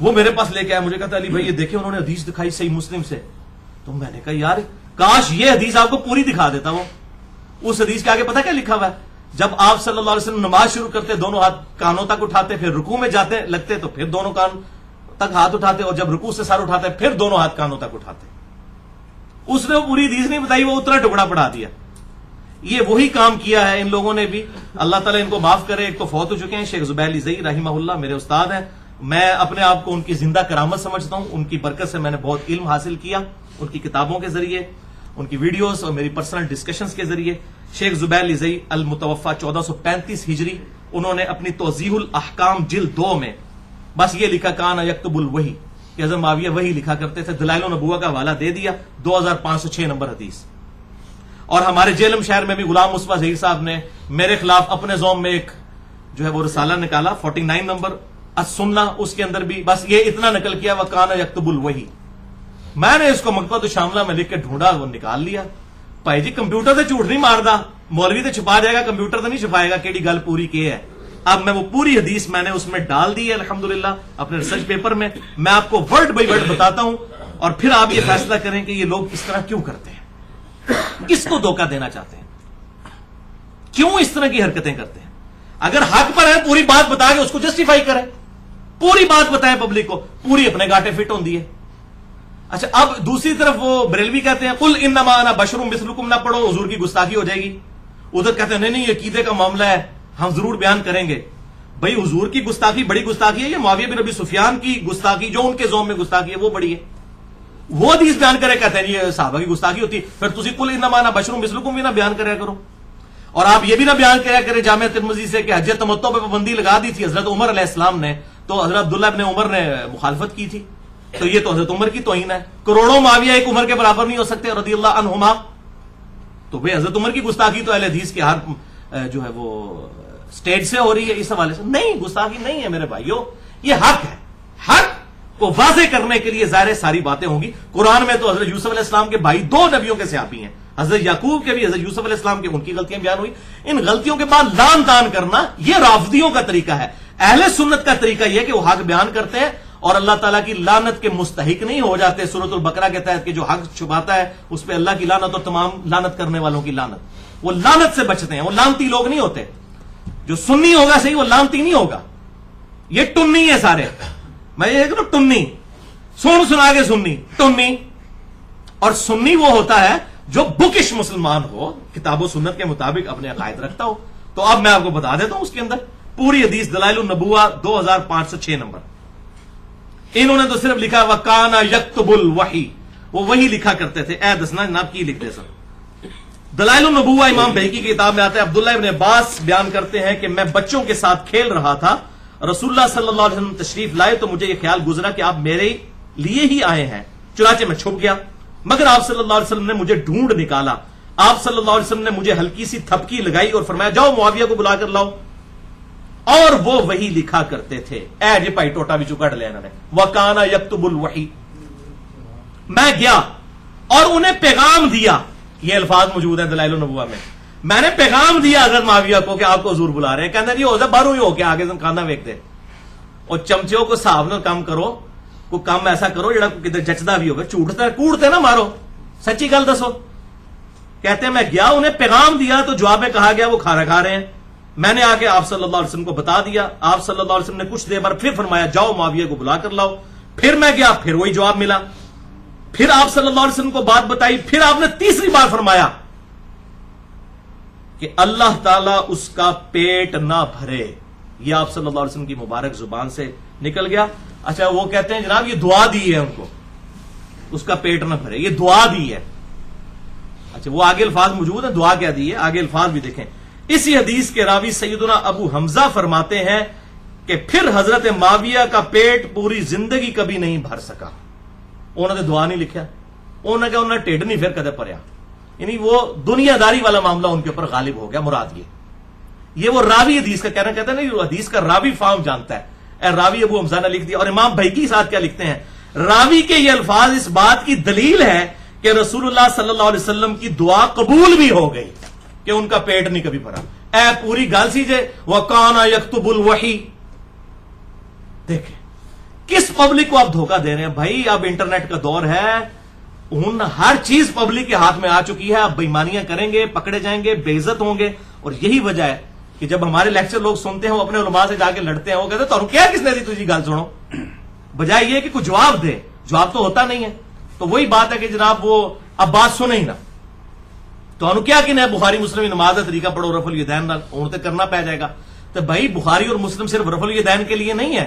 وہ میرے پاس لے کے آیا، مجھے کہتا علی بھائی یہ دیکھیں انہوں نے حدیث دکھائی صحیح مسلم سے. تو میں نے کہا یار کاش یہ حدیث آپ کو پوری دکھا دیتا. وہ اس حدیث کے آگے پتہ کیا لکھا ہوا ہے؟ جب آپ صلی اللہ علیہ وسلم نماز شروع کرتے دونوں ہاتھ کانوں تک اٹھاتے، پھر رکوع میں جاتے لگتے تو پھر دونوں کان تک ہاتھ اٹھاتے، اور جب رکوع سے سر اٹھاتے پھر دونوں ہاتھ کانوں تک اٹھاتے. اس نے وہ پوری حدیث نہیں بتائی، وہ اتنا ٹکڑا پڑھا دیا. یہ وہی کام کیا ہے ان لوگوں نے بھی، اللہ تعالیٰ ان کو معاف کرے. ایک تو فوت ہو چکے ہیں، شیخ زبیر علی زئی رحمہ اللہ میرے استاد ہیں. میں اپنے آپ کو ان کی زندہ کرامت سمجھتا ہوں. ان کی برکت سے میں نے بہت علم حاصل کیا، ان کی کتابوں کے ذریعے، ان کی ویڈیوز اور میری پرسنل ڈسکشنز کے ذریعے. شیخ زبیر علی زئی المتوفا 1435 ہجری، انہوں نے اپنی توضیح الاحکام جلد 2 میں بس یہ لکھا کان یکتب الوحی کہ حضرت معاویہ وہی لکھا کرتے تھے. دلائل النبوہ کا حوالہ دے دیا، 2506 نمبر حدیث. اور ہمارے جیلم شہر میں بھی غلام مصطفیٰ ظہیر صاحب نے میرے خلاف اپنے زوم میں ایک جو ہے وہ رسالہ نکالا 49 نمبر السنہ، اس کے اندر بھی بس یہ اتنا نقل کیا وکان یکتب الوحی. میں نے اس کو مکتبۃ الشاملہ میں لکھ کے ڈھونڈا، وہ نکال لیا. بھائی جی کمپیوٹر سے جھوٹ نہیں ماردا، مولوی تو چھپا جائے گا، کمپیوٹر تو نہیں چھپائے گا کیڑی گل پوری کی ہے. اب میں وہ پوری حدیث میں نے اس میں ڈال دی ہے الحمدللہ اپنے ریسرچ پیپر میں. میں آپ کو ورڈ بائی ورڈ بتاتا ہوں اور پھر آپ یہ فیصلہ کریں کہ یہ لوگ اس طرح کیوں کرتے ہیں، کس کو دھوکہ دینا چاہتے ہیں، کیوں اس طرح کی حرکتیں کرتے ہیں. اگر حق پر ہے پوری بات بتا کے اس کو جسٹیفائی کریں، پوری بات بتائیں پبلک کو، پوری اپنے گاٹے فٹ ہوندی ہے. اچھا اب دوسری طرف وہ بریلوی کہتے ہیں قل انما انا بشر مثلکم، نہ پڑھو حضور کی گستاخی ہو جائے گی. ادھر کہتے ہیں نہیں عقیدے کا معاملہ ہے ہم ضرور بیان کریں گے. بھائی حضور کی گستاخی بڑی گستاخی ہے یا معاویہ بن ابی سفیان کی گستاخی جو ان کے زوم میں گستاخی ہے وہ بڑی ہے؟ وہ حدیث بیان کرے کہتے ہیں یہ صحابہ کی گستاخی ہوتی ہے. پھر تسی قل انما انا بشر مثلکم بھی نہ بیان کریا کرو. اور آپ یہ بھی نہ بیان کریا کرے جامع ترمذی سے کہ حج تمتع پہ پابندی لگا دی تھی حضرت عمر علیہ السلام نے، تو حضرت عبداللہ ابن عمر نے مخالفت کی تھی، تو یہ تو حضرت عمر کی توہین ہے. کروڑوں معاویہ ایک عمر کے برابر نہیں ہو سکتے رضی اللہ عنہما. تو بھئی حضرت عمر کی گستاخی تو اہل حدیث کے ہر جو ہے وہ سٹیج سے ہو رہی ہے. اس حوالے سے نہیں، گستاخی نہیں ہے میرے بھائیوں، یہ حق ہے. حق کو واضح کرنے کے لیے ظاہر ساری باتیں ہوں گی. قرآن میں تو حضرت یوسف علیہ السلام کے بھائی 2 نبیوں کے صحابی ہیں، حضرت یعقوب کے بھی، حضرت یوسف علیہ السلام کے، ان کی غلطیاں بیان ہوئی. ان غلطیوں کے بعد لان تان کرنا یہ رافضیوں کا طریقہ ہے. اہل سنت کا طریقہ یہ کہ وہ حق بیان کرتے ہیں اور اللہ تعالیٰ کی لعنت کے مستحق نہیں ہو جاتے. سورۃ البقرہ کے تحت کہ جو حق چھپاتا ہے اس پہ اللہ کی لعنت اور تمام لعنت کرنے والوں کی لعنت. وہ لعنت سے بچتے ہیں، وہ لعنتی لوگ نہیں ہوتے. جو سنی ہوگا صحیح، وہ لعنتی نہیں ہوگا. یہ ٹنی ہے سارے. میں یہ کہوں ٹنی، سنا کے سنی ٹنی. اور سنی وہ ہوتا ہے جو بکش مسلمان ہو، کتاب و سنت کے مطابق اپنے عقائد رکھتا ہو. تو اب میں آپ کو بتا دیتا ہوں اس کے اندر پوری حدیث دلائل النبوہ 2506 نمبر. انہوں نے تو صرف لکھا وکان یکتب الوحی، وہ وہی لکھا کرتے تھے. اے دسنا جناب کی لکھتے سر. دلائل النبوہ امام بہیقی کی کتاب میں آتا ہے، عبداللہ ابن عباس بیان کرتے ہیں کہ میں بچوں کے ساتھ کھیل رہا تھا، رسول اللہ صلی اللہ علیہ وسلم تشریف لائے تو مجھے یہ خیال گزرا کہ آپ میرے لیے ہی آئے ہیں، چنانچہ میں چھپ گیا، مگر آپ صلی اللہ علیہ وسلم نے مجھے ڈھونڈ نکالا. آپ صلی اللہ علیہ وسلم نے مجھے ہلکی سی تھپکی لگائی اور فرمایا جاؤ معاویہ کو بلا کر لاؤ، اور وہ وہی لکھا کرتے تھے. اے جی بھائی ٹوٹا بھی چکا ڈلے انہوں نے، وَكَانَ يَكْتُبُ الْوَحِي. میں گیا اور انہیں پیغام دیا، یہ الفاظ موجود ہیں دلائل النبوہ میں نے پیغام دیا حضرت معاویہ کو کہ آپ کو حضور بلا رہے ہیں. کہنا جی ہو جائے باہروں ہی ہو کے آگے کھانا ویکتے، اور چمچوں کو صاحب نہ کام کرو، کوئی کام ایسا کرو جڑا کدھر جچدا بھی ہوگا. جھوٹتا کوڑتے نہ مارو، سچی گل دسو. کہتے ہیں میں گیا انہیں پیغام دیا تو جواب میں کہا گیا وہ کھانا کھا رہے ہیں. میں نے آ کے آپ صلی اللہ علیہ وسلم کو بتا دیا. آپ صلی اللہ علیہ وسلم نے کچھ دیر بعد پھر فرمایا جاؤ معاویہ کو بلا کر لاؤ. پھر میں گیا، پھر وہی جواب ملا. پھر آپ صلی اللہ علیہ وسلم کو بات بتائی. پھر آپ نے تیسری بار فرمایا کہ اللہ تعالیٰ اس کا پیٹ نہ بھرے. یہ آپ صلی اللہ علیہ وسلم کی مبارک زبان سے نکل گیا. اچھا وہ کہتے ہیں جناب یہ دعا دی ہے ان کو، اس کا پیٹ نہ بھرے، یہ دعا دی ہے. اچھا وہ آگے الفاظ موجود ہیں، دعا کیا دی ہے، آگے الفاظ بھی دیکھیں. اسی حدیث کے راوی سیدنا ابو حمزہ فرماتے ہیں کہ پھر حضرت معاویہ کا پیٹ پوری زندگی کبھی نہیں بھر سکا. انہوں نے دعا نہیں لکھا، انہوں نے کہا انہوں نے ٹھڈ نہیں پھر کدے پریا. یعنی وہ دنیا داری والا معاملہ ان کے اوپر غالب ہو گیا. مراد یہ وہ راوی حدیث کا کہنا کہتے ہیں نا، حدیث کا راوی فارم جانتا ہے. اے راوی ابو حمزہ نے لکھ دیا. اور امام بہقی ساتھ کیا لکھتے ہیں، راوی کے یہ الفاظ اس بات کی دلیل ہے کہ رسول اللہ صلی اللہ علیہ وسلم کی دعا قبول بھی ہو گئی کہ ان کا پیٹ نہیں کبھی بھرا. اے پوری گال سیجے وَكَانَ يَكْتُبُ الْوَحِي. دیکھیں کس پبلک کو آپ دھوکہ دے رہے ہیں بھائی. اب انٹرنیٹ کا دور ہے، ہر چیز پبلک کے ہاتھ میں آ چکی ہے. آپ بےمانیاں کریں گے پکڑے جائیں گے، بے عزت ہوں گے. اور یہی وجہ ہے کہ جب ہمارے لیکچر لوگ سنتے ہیں وہ اپنے علماء سے جا کے لڑتے ہیں، وہ کہتے ہیں تو کیا کس نے دی تجھے گل سنو، بجائے یہ کہ کوئی جواب دے. جواب تو ہوتا نہیں ہے. تو وہی بات ہے کہ جناب وہ اب بات سنے ہی نہ، تو انہوں کیا کہ بخاری مسلم نماز کا طریقہ پڑھو رفع الیدین نال، انہوں تے کرنا پہ جائے گا. تو بھائی بخاری اور مسلم صرف رفع الیدین کے لیے نہیں ہے،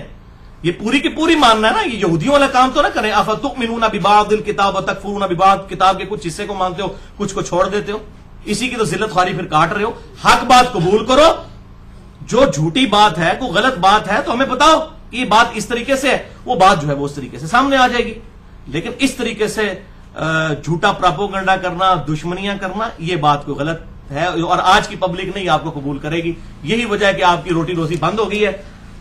یہ پوری کی پوری ماننا ہے نا. یہ یہودیوں والا کام تو نہ کریں. افتؤمنون ببعض الکتاب وتکفرون ببعض. کتاب کے کچھ حصے کو مانتے ہو، کچھ کو چھوڑ دیتے ہو. اسی کی تو ذلت خواری پھر کاٹ رہے ہو. حق بات قبول کرو، جو جھوٹی بات ہے کوئی غلط بات ہے تو ہمیں بتاؤ کہ یہ بات اس طریقے سے ہے، وہ بات جو ہے وہ اس طریقے سے سامنے آ جائے گی. لیکن اس طریقے سے جھوٹا پراپوگنڈا کرنا، دشمنیاں کرنا، یہ بات کوئی غلط ہے اور آج کی پبلک نہیں آپ کو قبول کرے گی. یہی وجہ ہے کہ آپ کی روٹی روزی بند ہو گئی ہے.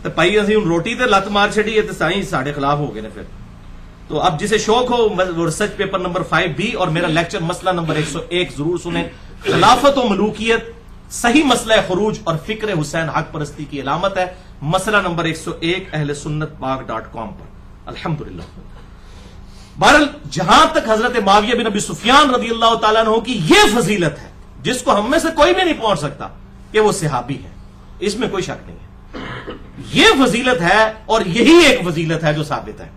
تو پائی اسی روٹی تے لت مار چڑی ہے تو سائیں ساڑھے خلاف ہو گئے نے. پھر تو اب جسے شوق ہو ریسرچ پیپر نمبر 5 بھی اور میرا لیکچر مسئلہ نمبر 101 ضرور سنیں. خلافت و ملوکیت، صحیح مسئلہ خروج اور فکر حسین حق پرستی کی علامت ہے. مسئلہ نمبر 101 اہل سنت پاک.com پر. الحمدللہ. بہرحال جہاں تک حضرت معاویہ بن ابی سفیان رضی اللہ تعالیٰ عنہ کی یہ فضیلت ہے جس کو ہم میں سے کوئی بھی نہیں پہنچ سکتا کہ وہ صحابی ہے، اس میں کوئی شک نہیں ہے. یہ فضیلت ہے اور یہی ایک فضیلت ہے جو ثابت ہے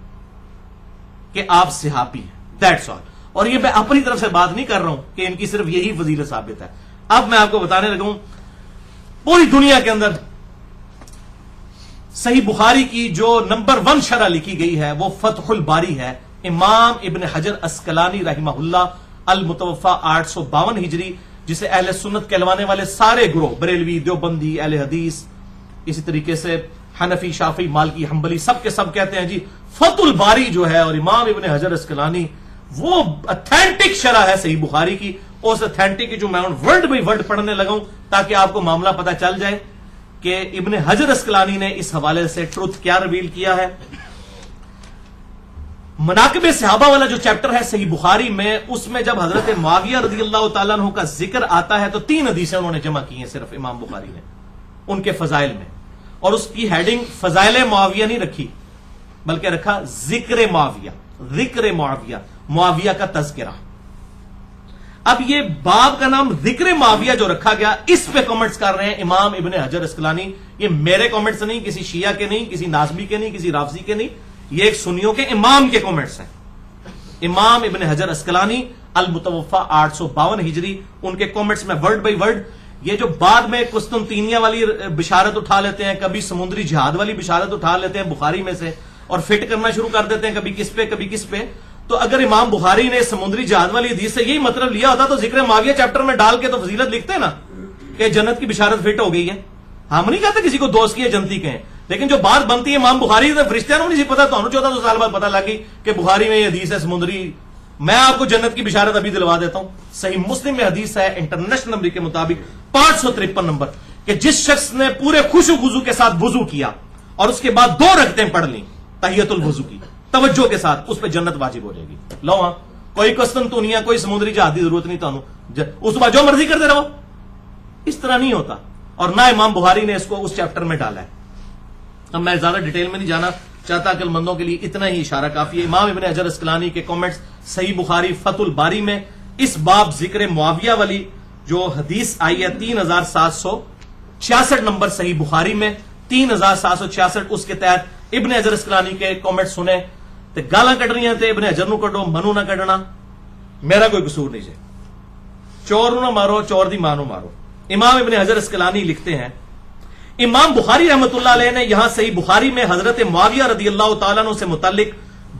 کہ آپ صحابی ہیں. That's all. اور یہ میں اپنی طرف سے بات نہیں کر رہا ہوں کہ ان کی صرف یہی فضیلت ثابت ہے. اب میں آپ کو بتانے لگا ہوں پوری دنیا کے اندر صحیح بخاری کی جو نمبر 1 شرح لکھی گئی ہے وہ فتح الباری ہے. امام ابن حجر اسقلانی رحمہ اللہ، المتوفا 852 ہجری، جسے اہل سنت کہلوانے والے سارے گروہ، بریلوی، دیوبندی، اہل حدیث، اسی طریقے سے حنفی، شافعی، مالکی، حنبلی، سب کے سب کہتے ہیں جی فتح الباری جو ہے اور امام ابن حجر اسقلانی وہ اتھینٹک شرح ہے صحیح بخاری کی. اس اتھینٹک کی جو میں ورڈ بائی ورڈ پڑھنے لگا ہوں تاکہ آپ کو معاملہ پتہ چل جائے کہ ابن حجر اسقلانی نے اس حوالے سے ٹروتھ کیا ریویل کیا ہے. مناقب صحابہ والا جو چیپٹر ہے صحیح بخاری میں، اس میں جب حضرت معاویہ رضی اللہ تعالیٰ عنہ کا ذکر آتا ہے تو 3 حدیثیں انہوں نے جمع کی ہیں صرف امام بخاری نے ان کے فضائل میں. اور اس کی ہیڈنگ فضائل معاویہ نہیں رکھی بلکہ رکھا ذکر معاویہ، ذکر معاویہ، معاویہ کا تذکرہ. اب یہ باب کا نام ذکر معاویہ جو رکھا گیا، اس پہ کامنٹس کر رہے ہیں امام ابن حجر اسقلانی. یہ میرے کامنٹس نہیں، کسی شیعہ کے نہیں، کسی ناظمی کے نہیں، کسی رافضی کے نہیں، یہ ایک سنیوں کے امام کے کامنٹس ہیں. امام ابن حجر اسقلانی المتوفا 852 ہجری، ان کے کامنٹس میں ورڈ بائی ورڈ یہ جو بعد میں قسطنطینیہ والی بشارت اٹھا لیتے ہیں، کبھی سمندری جہاد والی بشارت اٹھا لیتے ہیں بخاری میں سے اور فٹ کرنا شروع کر دیتے ہیں کبھی کس پہ کبھی کس پہ. تو اگر امام بخاری نے سمندری جہاد والی حدیث سے یہی مطلب لیا ہوتا تو ذکر معاویہ چیپٹر میں ڈال کے تو فضیلت لکھتے نا کہ جنت کی بشارت فٹ ہو گئی ہے. ہم نہیں کہتے کسی کو دوست کی ہے جنتی کہیں، لیکن جو بات بنتی ہے امام بخاری سے فرشتیاں نہیں پتا تو 1400 سال بعد پتا لگی کہ بخاری میں یہ حدیث ہے سمندری میں آپ کو جنت کی بشارت ابھی دلوا دیتا ہوں. صحیح مسلم میں حدیث ہے انٹرنیشنل نمبر کے مطابق 553 نمبر کہ جس شخص نے پورے خشوع وضو کے ساتھ وضو کیا اور اس کے بعد 2 رکعتیں پڑھ لیں تحیت الوضو کی توجہ کے ساتھ، اس پہ جنت واجب ہو جائے گی. لو ہاں، کوئی قسطنطنیہ کوئی سمندری جہاز کی ضرورت نہیں تانوں، اس بعد جو مرضی کرتے رہو. اس طرح نہیں ہوتا، اور نہ امام بخاری نے اس کو اس چیپٹر میں ڈالا ہے. اب میں زیادہ ڈیٹیل میں نہیں جانا چاہتا، عقل مندوں کے لیے اتنا ہی اشارہ کافی ہے. امام ابن حجر اسقلانی کے کامنٹس صحیح بخاری فتح الباری میں اس باب ذکر معاویہ والی جو حدیث آئی ہے 3766 نمبر صحیح بخاری میں 3766، اس کے تحت ابن حجر اسقلانی کے کامنٹ سنے تو گالاں کٹ رہی ہیں تے ابن حجر نو کڈو، منو نہ کڈنا، میرا کوئی قصور نہیں ہے. چور نہ مارو، چور دی ماں نو مارو. امام ابن حجر اسقلانی لکھتے ہیں امام بخاری رحمت اللہ علیہ نے یہاں صحیح بخاری میں حضرت معاویہ رضی اللہ تعالیٰ عنہ سے متعلق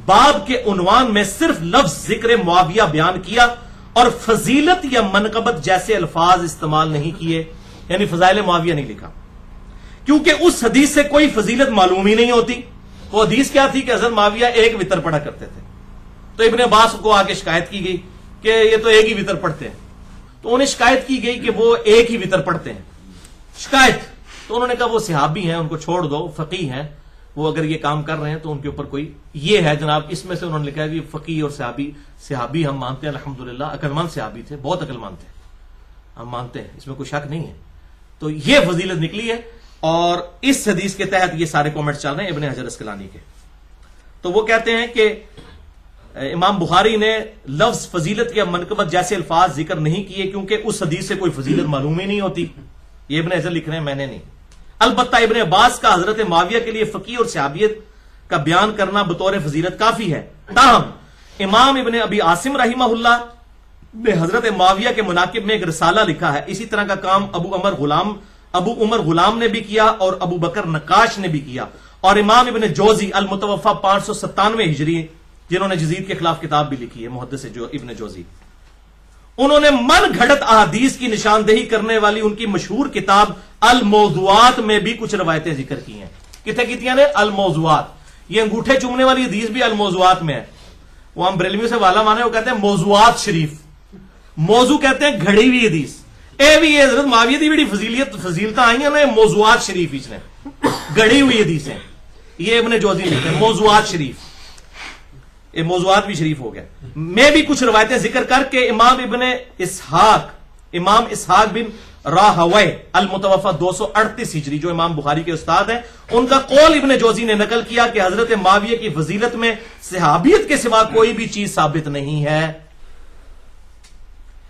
باب کے عنوان میں صرف لفظ ذکر معاویہ بیان کیا اور فضیلت یا منقبت جیسے الفاظ استعمال نہیں کیے، یعنی فضائل معاویہ نہیں لکھا، کیونکہ اس حدیث سے کوئی فضیلت معلوم ہی نہیں ہوتی. وہ حدیث کیا تھی کہ حضرت معاویہ ایک وتر پڑھا کرتے تھے. تو ابن عباس کو آ کے شکایت کی گئی کہ یہ تو ایک ہی وتر پڑھتے ہیں. تو انہیں شکایت کی گئی کہ وہ ایک ہی وتر پڑھتے ہیں. شکایت تو انہوں نے کہا وہ صحابی ہیں، ان کو چھوڑ دو، فقیہ ہیں وہ، اگر یہ کام کر رہے ہیں تو ان کے اوپر کوئی یہ ہے جناب. اس میں سے انہوں نے لکھا کہ فقیہ اور صحابی ہم مانتے ہیں الحمدللہ، عقلمند صحابی تھے، بہت عقلمند تھے، ہم مانتے ہیں، اس میں کوئی شک نہیں ہے. تو یہ فضیلت نکلی ہے، اور اس حدیث کے تحت یہ سارے کامنٹس چل رہے ہیں ابن حجر اسقلانی کے. تو وہ کہتے ہیں کہ امام بخاری نے لفظ فضیلت یا منقبت جیسے الفاظ ذکر نہیں کیے کیونکہ اس حدیث سے کوئی فضیلت معلوم ہی نہیں ہوتی. یہ ابن حجر لکھ رہے ہیں، میں نے نہیں. البتہ ابن عباس کا حضرت معاویہ کے لیے فقیہ اور صحابیت کا بیان کرنا بطور فضیلت کافی ہے. تاہم امام ابن ابی عاصم رحمہ اللہ نے حضرت معاویہ کے مناقب میں ایک رسالہ لکھا ہے. اسی طرح کا کام ابو عمر غلام نے بھی کیا اور ابو بکر نقاش نے بھی کیا. اور امام ابن جوزی المتوفا 597 ہجری، جنہوں نے جزید کے خلاف کتاب بھی لکھی ہے، محدث ابن جوزی، انہوں نے من گھڑت احادیث کی نشاندہی کرنے والی ان کی مشہور کتاب الموضوعات میں بھی کچھ روایتیں ذکر کی ہیں. کتنے کتنی نے؟ الموضوعات. یہ انگوٹھے چومنے والی حدیث بھی الموضوعات میں ہے. وہ ہم بریلویوں سے والا مانے، وہ کہتے ہیں موضوعات شریف، موضوع کہتے ہیں گھڑی ہوئی حدیث. اے بھی یہ حضرت معاویہ دی بڑی فضیلتاں آئی ہیں، موضوعات شریف اس نے گھڑی ہوئی حدیثیں. یہ ابن جوزی لکھتے ہیں موضوعات شریف، یہ موضوعات بھی شریف ہو گیا. میں بھی کچھ روایتیں ذکر کر کے امام اسحاق بن راہوے المتوفا 238 ہجری، جو امام بخاری کے استاد ہیں، ان کا قول ابن جوزی نے نقل کیا کہ حضرت معاویہ کی فضیلت میں صحابیت کے سوا کوئی بھی چیز ثابت نہیں ہے.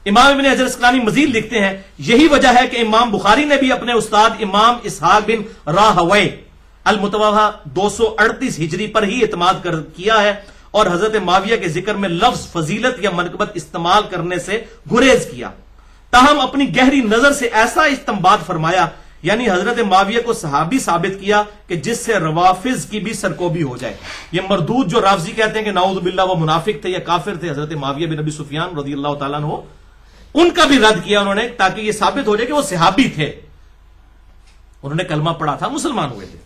امام ابن حجر اسقلانی مزید لکھتے ہیں یہی وجہ ہے کہ امام بخاری نے بھی اپنے استاد امام اسحاق بن راہوے المتوفا 238 ہجری پر ہی اعتماد کیا ہے اور حضرت معاویہ کے ذکر میں لفظ فضیلت یا منقبت استعمال کرنے سے گریز کیا. تاہم اپنی گہری نظر سے ایسا استنباط فرمایا، یعنی حضرت معاویہ کو صحابی ثابت کیا کہ جس سے روافظ کی بھی سرکوبی ہو جائے. یہ مردود جو رافضی کہتے ہیں کہ نعوذ باللہ وہ منافق تھے یا کافر تھے، حضرت معاویہ بن ابی سفیان رضی اللہ تعالیٰ عنہ، ان کا بھی رد کیا انہوں نے تاکہ یہ ثابت ہو جائے کہ وہ صحابی تھے، انہوں نے کلمہ پڑھا تھا، مسلمان ہوئے تھے.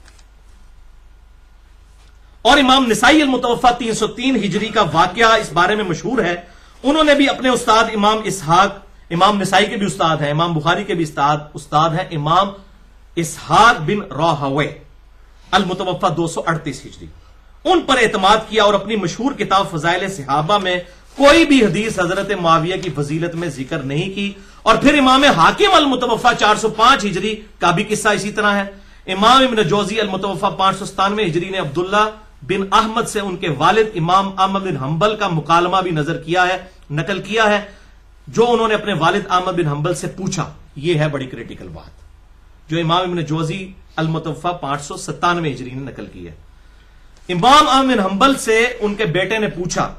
اور امام نسائی المتوفا 303 ہجری کا واقعہ اس بارے میں مشہور ہے. انہوں نے بھی اپنے استاد امام نسائی کے بھی استاد ہیں، امام بخاری کے بھی استاد ہیں، امام اسحاق بن راہوے المتوفا 238 ہجری، ان پر اعتماد کیا اور اپنی مشہور کتاب فضائل صحابہ میں کوئی بھی حدیث حضرت معاویہ کی فضیلت میں ذکر نہیں کی. اور پھر امام حاکم المتوفا 405 ہجری کا بھی قصہ اسی طرح ہے. امام ابن جوزی المتوفا 597 ہجری نے عبداللہ بن احمد سے ان کے والد امام احمد بن حنبل کا مکالمہ بھی نقل کیا ہے، جو انہوں نے اپنے والد احمد بن حنبل سے پوچھا. یہ ہے بڑی کریٹیکل بات جو امام ابن جوزی المتوفا 597 ہجری نے نقل کی ہے. امام احمد بن حنبل سے ان کے بیٹے نے پوچھا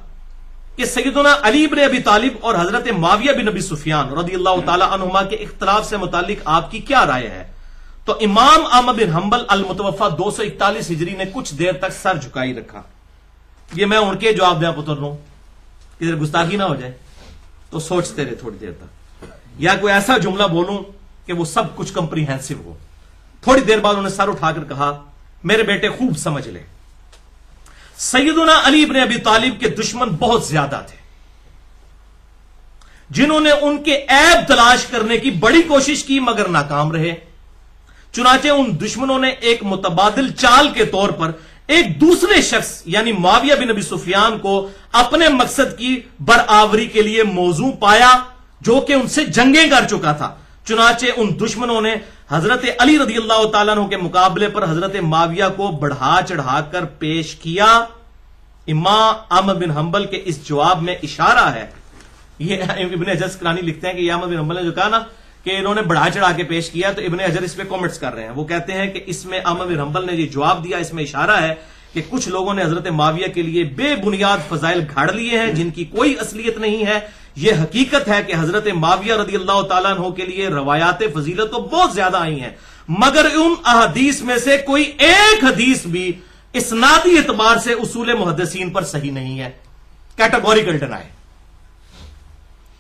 کہ سیدنا علی بن ابی طالب اور حضرت معاویہ بن ابی سفیان رضی اللہ تعالی عنہما کے اختلاف سے متعلق آپ کی کیا رائے ہے؟ تو امام احمد بن حنبل المتوفا 241 ہجری نے کچھ دیر تک سر جھکائی رکھا. یہ میں ان کے جواب دیا پتر لوں کہ گستاخی نہ ہو جائے تو سوچتے رہے تھوڑی دیر تک، یا کوئی ایسا جملہ بولوں کہ وہ سب کچھ کمپریہنسو ہو. تھوڑی دیر بعد انہوں نے سر اٹھا کر کہا میرے بیٹے خوب سمجھ لے، سیدنا علی بن ابی طالب کے دشمن بہت زیادہ تھے، جنہوں نے ان کے عیب تلاش کرنے کی بڑی کوشش کی مگر ناکام رہے۔ چنانچہ ان دشمنوں نے ایک متبادل چال کے طور پر ایک دوسرے شخص یعنی معاویہ بن ابی سفیان کو اپنے مقصد کی برآوری کے لیے موزوں پایا، جو کہ ان سے جنگیں کر چکا تھا۔ چنانچہ ان دشمنوں نے حضرت علی رضی اللہ تعالیٰ عنہ کے مقابلے پر حضرت معاویہ کو بڑھا چڑھا کر پیش کیا۔ امام احمد بن حنبل کے اس جواب میں اشارہ ہے، یہ ابن حجر اسقلانی لکھتے ہیں کہ یہ احمد بن حنبل نے جو کہا نا کہ انہوں نے بڑھا چڑھا کے پیش کیا، تو ابن حجر اس پہ کامنٹس کر رہے ہیں۔ وہ کہتے ہیں کہ اس میں احمد بن حنبل نے یہ جواب دیا، اس میں اشارہ ہے کہ کچھ لوگوں نے حضرت معاویہ کے لیے بے بنیاد فضائل گھاڑ لیے ہیں جن کی کوئی اصلیت نہیں ہے۔ یہ حقیقت ہے کہ حضرت معاویہ رضی اللہ تعالیٰ عنہ کے لیے روایات فضیلت تو بہت زیادہ آئی ہیں، مگر ان احادیث میں سے کوئی ایک حدیث بھی اسنادی اعتبار سے اصول محدثین پر صحیح نہیں ہے، کیٹیگوریکل ڈینائی۔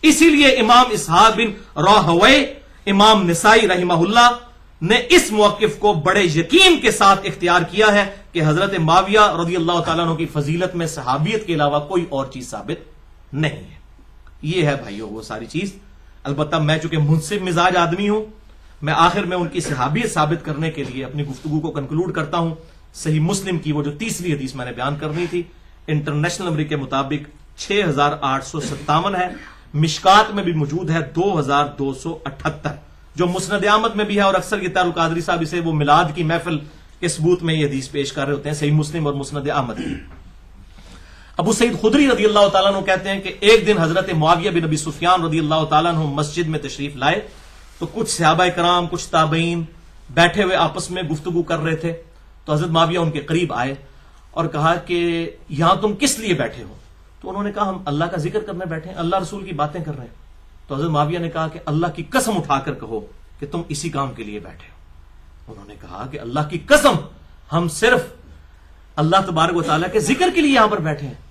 اسی لیے امام اسحاق بن راہوی، امام نسائی رحمہ اللہ نے اس موقف کو بڑے یقین کے ساتھ اختیار کیا ہے کہ حضرت معاویہ رضی اللہ تعالیٰ عنہ کی فضیلت میں صحابیت کے علاوہ کوئی اور چیز ثابت نہیں ہے۔ یہ ہے بھائیو وہ ساری چیز۔ البتہ میں چونکہ منصف مزاج آدمی ہوں، میں آخر میں ان کی صحابیت ثابت کرنے کے لیے اپنی گفتگو کو کنکلوڈ کرتا ہوں۔ صحیح مسلم کی وہ جو تیسری حدیث میں نے بیان کرنی تھی، انٹرنیشنل نمبر کے مطابق 6857 ہے، مشکات میں بھی موجود ہے 2278، جو مسند احمد میں بھی ہے، اور اکثر یہ طارق قادری صاحب اسے وہ میلاد کی محفل کے ثبوت میں یہ حدیث پیش کر رہے ہوتے ہیں، صحیح مسلم اور مسند احمد کی۔ ابو سعید خدری رضی اللہ تعالیٰ عنہ کہتے ہیں کہ ایک دن حضرت معاویہ بن ابی سفیان رضی اللہ تعالیٰ عنہ مسجد میں تشریف لائے تو کچھ صحابہ کرام، کچھ تابعین بیٹھے ہوئے آپس میں گفتگو کر رہے تھے، تو حضرت معاویہ ان کے قریب آئے اور کہا کہ یہاں تم کس لیے بیٹھے ہو؟ تو انہوں نے کہا ہم اللہ کا ذکر کرنے بیٹھے ہیں، اللہ رسول کی باتیں کر رہے ہیں۔ تو حضرت معاویہ نے کہا کہ اللہ کی قسم اٹھا کر کہو کہ تم اسی کام کے لیے بیٹھے ہو۔ انہوں نے کہا کہ اللہ کی قسم ہم صرف اللہ تبارک و تعالیٰ کے ذکر کے لیے یہاں پر بیٹھے ہیں۔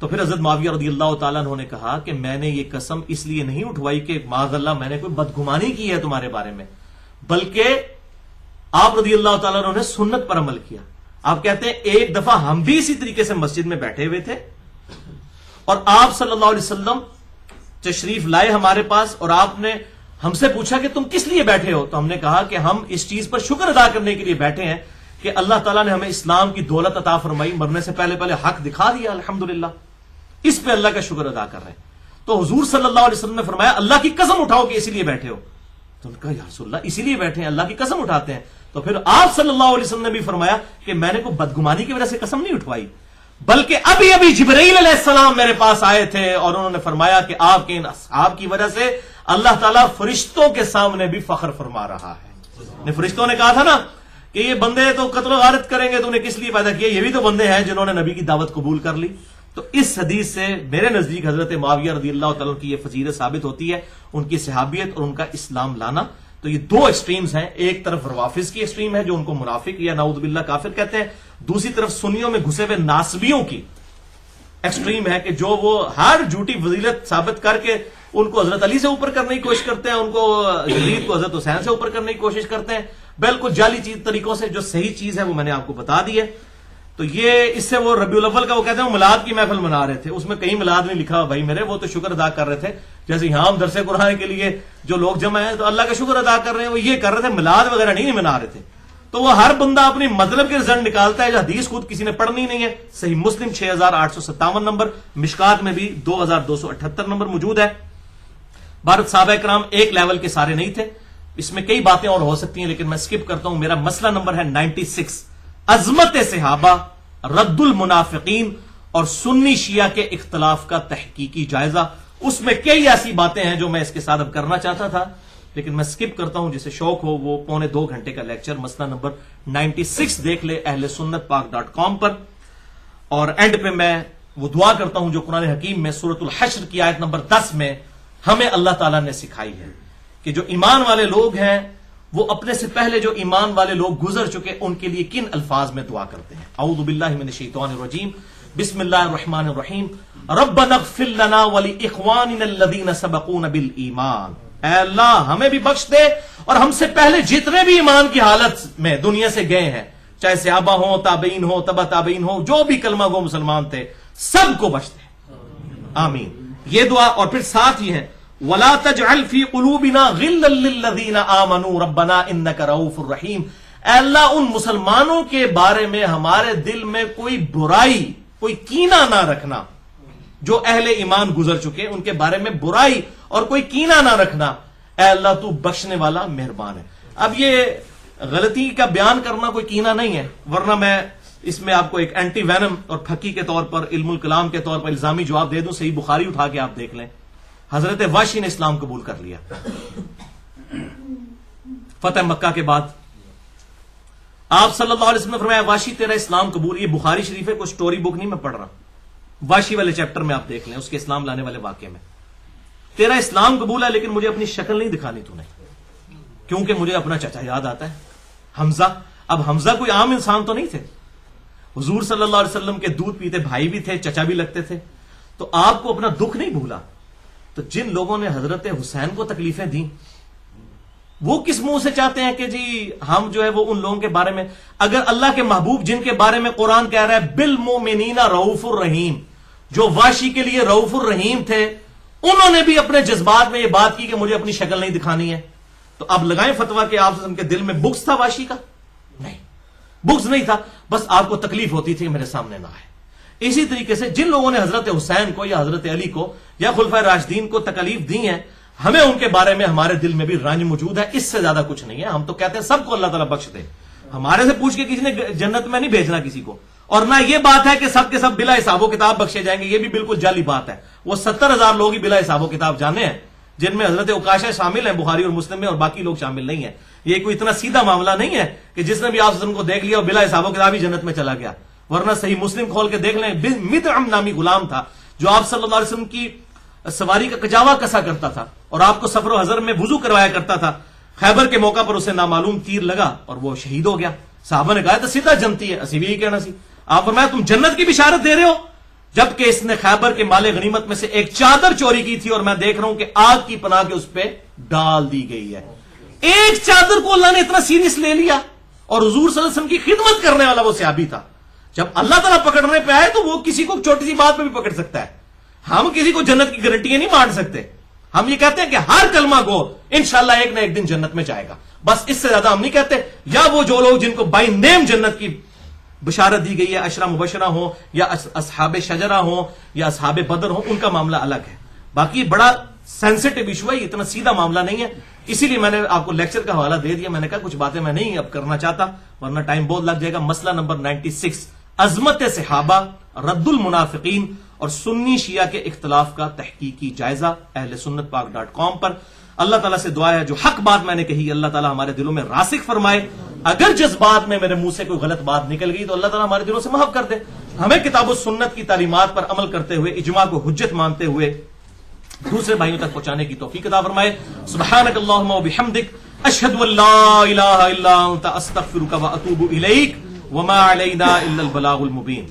تو پھر حضرت معاویہ رضی اللہ تعالیٰ عنہ نے کہا کہ میں نے یہ قسم اس لیے نہیں اٹھوائی کہ معاذ اللہ میں نے کوئی بدگمانی کی ہے تمہارے بارے میں، بلکہ آپ رضی اللہ تعالیٰ عنہ نے سنت پر عمل کیا۔ آپ کہتے ہیں ایک دفعہ ہم بھی اسی طریقے سے مسجد میں بیٹھے ہوئے تھے اور آپ صلی اللہ علیہ وسلم تشریف لائے ہمارے پاس، اور آپ نے ہم سے پوچھا کہ تم کس لیے بیٹھے ہو؟ تو ہم نے کہا کہ ہم اس چیز پر شکر ادا کرنے کے لیے بیٹھے ہیں کہ اللہ تعالیٰ نے ہمیں اسلام کی دولت عطا فرمائی، مرنے سے پہلے حق دکھا دیا، الحمدللہ، اس پہ اللہ کا شکر ادا کر رہے ہیں۔ تو حضور صلی اللہ علیہ وسلم نے فرمایا اللہ کی قسم اٹھاؤ کہ اسی لیے بیٹھے ہو۔ تو انہوں نے کہا یا رسول اللہ اسی لیے بیٹھے ہیں، اللہ کی قسم اٹھاتے ہیں۔ تو پھر آپ صلی اللہ علیہ وسلم نے بھی فرمایا کہ میں نے کوئی بدگمانی کی وجہ سے قسم نہیں اٹھوائی، بلکہ ابھی ابھی جبرائیل علیہ السلام میرے پاس آئے تھے اور انہوں نے فرمایا کہ آپ کے ان اصحاب کی وجہ سے اللہ تعالیٰ فرشتوں کے سامنے بھی فخر فرما رہا ہے۔ فرشتوں نے کہا تھا نا کہ یہ بندے تو قتل و غارت کریں گے، تو انہیں کس لیے پیدا کیا؟ یہ بھی تو بندے ہیں جنہوں نے نبی کی دعوت قبول کر لی۔ تو اس حدیث سے میرے نزدیک حضرت معاویہ رضی اللہ تعالیٰ کی یہ فضیلت ثابت ہوتی ہے، ان کی صحابیت اور ان کا اسلام لانا۔ تو یہ دو ایکسٹریمز ہیں، ایک طرف روافظ کی ایکسٹریم ہے جو ان کو منافق یا نعوذ باللہ کافر کہتے ہیں، دوسری طرف سنیوں میں گھسے ہوئے ناصبیوں کی ایکسٹریم ہے کہ جو وہ ہر جھوٹی فضیلت ثابت کر کے ان کو حضرت علی سے اوپر کرنے کی کوشش کرتے ہیں، ان کو یزید کو حضرت حسین سے اوپر کرنے کی کوشش کرتے ہیں، بالکل جعلی طریقوں سے۔ جو صحیح چیز ہے وہ میں نے آپ کو بتا دی ہے۔ تو یہ اس سے وہ ربیع الاول کا وہ کہتے ہیں میلاد کی محفل منا رہے تھے، اس میں کہیں میلاد نہیں لکھا بھائی میرے، وہ تو شکر ادا کر رہے تھے، جیسے یہاں ہم درس قرآن کے لیے جو لوگ جمع ہیں تو اللہ کا شکر ادا کر رہے ہیں، وہ یہ کر رہے تھے، میلاد وغیرہ نہیں منا رہے تھے۔ تو وہ ہر بندہ اپنی مطلب کے رزلٹ نکالتا ہے، جو حدیث خود کسی نے پڑھنی نہیں ہے۔ صحیح مسلم 6857 نمبر، مشکات میں بھی 2278 نمبر موجود ہے۔ بھارت صحابہ کرام ایک لیول کے سارے نہیں تھے، اس میں کئی باتیں اور ہو سکتی ہیں لیکن میں سکپ کرتا ہوں۔ میرا مسئلہ نمبر ہے 96، عظمت صحابہ، رد المنافقین اور سنی شیعہ کے اختلاف کا تحقیقی جائزہ۔ اس میں کئی ایسی باتیں ہیں جو میں اس کے ساتھ اب کرنا چاہتا تھا لیکن میں سکپ کرتا ہوں، جسے شوق ہو وہ 2.25 گھنٹے کا لیکچر مسئلہ نمبر 96 دیکھ لے اہل سنت پاک.com پر۔ اور اینڈ پہ میں وہ دعا کرتا ہوں جو قرآن حکیم میں سورۃ الحشر کی آیت نمبر 10 میں ہمیں اللہ تعالیٰ نے سکھائی ہے کہ جو ایمان والے لوگ ہیں وہ اپنے سے پہلے جو ایمان والے لوگ گزر چکے ان کے لیے کن الفاظ میں دعا کرتے ہیں۔ اعوذ باللہ من الشیطان الرجیم، بسم اللہ الرحمن الرحیم، ربنا اغفر لنا ولاخواننا الذین سبقونا بالایمان۔ اے اللہ ہمیں بھی بخش دے اور ہم سے پہلے جتنے بھی ایمان کی حالت میں دنیا سے گئے ہیں، چاہے صحابہ ہوں، تابعین ہوں، تبع تابعین ہوں، جو بھی کلمہ گو مسلمان تھے، سب کو بخش دے، آمین۔ یہ دعا، اور پھر ساتھ ہی ہے ولا تجعل فی قلوبنا غلا للذین آمنوا ربنا انک رؤوف الرحیم، اے اللہ ان مسلمانوں کے بارے میں ہمارے دل میں کوئی برائی، کوئی کینہ نہ رکھنا، جو اہل ایمان گزر چکے ان کے بارے میں برائی اور کوئی کینہ نہ رکھنا، اے اللہ تو بخشنے والا مہربان ہے۔ اب یہ غلطی کا بیان کرنا کوئی کینہ نہیں ہے، ورنہ میں اس میں آپ کو ایک اینٹی وینم اور پھکی کے طور پر، علم الکلام کے طور پر الزامی جواب دے دوں۔ صحیح بخاری اٹھا کے آپ دیکھ لیں، حضرت واشی نے اسلام قبول کر لیا فتح مکہ کے بعد۔ آپ صلی اللہ علیہ وسلم نے فرمایا واشی تیرا اسلام قبول، یہ بخاری شریف ہے، کوئی سٹوری بک نہیں میں پڑھ رہا، واشی والے چیپٹر میں آپ دیکھ لیں، اس کے اسلام لانے والے واقعے میں، تیرا اسلام قبول ہے لیکن مجھے اپنی شکل نہیں دکھانی تو نے، کیونکہ مجھے اپنا چچا یاد آتا ہے حمزہ۔ اب حمزہ کوئی عام انسان تو نہیں تھے، حضور صلی اللہ علیہ وسلم کے دودھ پیتے بھائی بھی تھے، چچا بھی لگتے تھے، تو آپ کو اپنا دکھ نہیں بھولا۔ تو جن لوگوں نے حضرت حسین کو تکلیفیں دیں، وہ کس منہ سے چاہتے ہیں کہ جی ہم جو ہے وہ ان لوگوں کے بارے میں، اگر اللہ کے محبوب جن کے بارے میں قرآن کہہ رہا ہے بالمؤمنین رؤوف الرحیم، جو واشی کے لیے رؤوف الرحیم تھے، انہوں نے بھی اپنے جذبات میں یہ بات کی کہ مجھے اپنی شکل نہیں دکھانی ہے، تو اب لگائیں فتویٰ کہ آپ کے دل میں بغض تھا واشی کا؟ نہیں، بغض نہیں تھا، بس آپ کو تکلیف ہوتی تھی میرے سامنے نہ آئے۔ اسی طریقے سے جن لوگوں نے حضرت حسین کو یا حضرت علی کو یا خلفائے راشدین کو تکلیف دی ہیں، ہمیں ان کے بارے میں ہمارے دل میں بھی رنج موجود ہے، اس سے زیادہ کچھ نہیں ہے۔ ہم تو کہتے ہیں سب کو اللہ تعالیٰ بخش دے، ہمارے سے پوچھ کے کسی نے جنت میں نہیں بھیجنا کسی کو، اور نہ یہ بات ہے کہ سب کے سب بلا حساب و کتاب بخشے جائیں گے، یہ بھی بالکل جعلی بات ہے۔ وہ 70,000 لوگ ہی بلا حساب و کتاب جانے ہیں، جن میں حضرت عکاشہ شامل ہیں بخاری اور مسلم میں، اور باقی لوگ شامل نہیں ہیں۔ یہ کوئی اتنا سیدھا معاملہ نہیں ہے کہ جس نے بھی آپ کو دیکھ لیا اور بلا حساب و کتاب ہی جنت میں چلا گیا، ورنہ صحیح مسلم کھول کے دیکھ لیں، مدعم نامی غلام تھا جو آپ صلی اللہ علیہ وسلم کی سواری کا کجاوا کسا کرتا تھا اور آپ کو سفر و حضر میں وضو کروایا کرتا تھا۔ خیبر کے موقع پر اسے نامعلوم تیر لگا اور وہ شہید ہو گیا۔ صحابہ نے کہا تو سیدھا جنتی ہے، اسی بھی یہی کہنا سی۔ آپ فرمایا تم جنت کی بشارت دے رہے ہو، جبکہ اس نے خیبر کے مال غنیمت میں سے ایک چادر چوری کی تھی اور میں دیکھ رہا ہوں کہ آگ کی پناہ کے اس پہ ڈال دی گئی ہے۔ ایک چادر کو اللہ نے اتنا سیریس لے لیا، اور حضور صلی اللہ علیہ وسلم کی خدمت کرنے والا وہ صحابی تھا۔ جب اللہ تعالیٰ پکڑنے پہ آئے تو وہ کسی کو چھوٹی سی بات پہ بھی پکڑ سکتا ہے۔ ہم کسی کو جنت کی گارنٹیاں نہیں مان سکتے، ہم یہ کہتے ہیں کہ ہر کلمہ گو انشاءاللہ ایک نہ ایک دن جنت میں جائے گا، بس اس سے زیادہ ہم نہیں کہتے۔ یا وہ جو لوگ جن کو بائی نیم جنت کی بشارت دی گئی ہے، عشرہ مبشرہ ہوں یا اصحاب شجرہ ہوں یا اصحاب بدر ہوں، ان کا معاملہ الگ ہے۔ باقی بڑا سینسٹیو ایشو ہے، اتنا سیدھا معاملہ نہیں ہے، اسی لیے میں نے آپ کو لیکچر کا حوالہ دے دیا۔ میں نے کہا کچھ باتیں میں نہیں اب کرنا چاہتا ورنہ ٹائم بہت لگ جائے گا۔ مسئلہ نمبر 96، عظمت صحابہ، رد المنافقین اور سنی شیعہ کے اختلاف کا تحقیقی جائزہ، اہل سنت پاک .com پر۔ اللہ تعالیٰ سے دعا ہے جو حق بات میں نے کہی اللہ تعالیٰ ہمارے دلوں میں راسخ فرمائے، اگر جذبات میں میرے منہ سے کوئی غلط بات نکل گئی تو اللہ تعالیٰ ہمارے دلوں سے معاف کر دے، ہمیں کتاب و سنت کی تعلیمات پر عمل کرتے ہوئے، اجماع کو حجت مانتے ہوئے دوسرے بھائیوں تک پہنچانے کی توفیق عطا فرمائے۔ سبحانک اللہم و بحمدک، اشہد ان لا الہ الا انت، استغفرک و اتوب الیک، وما علینا الا البلاغ المبین۔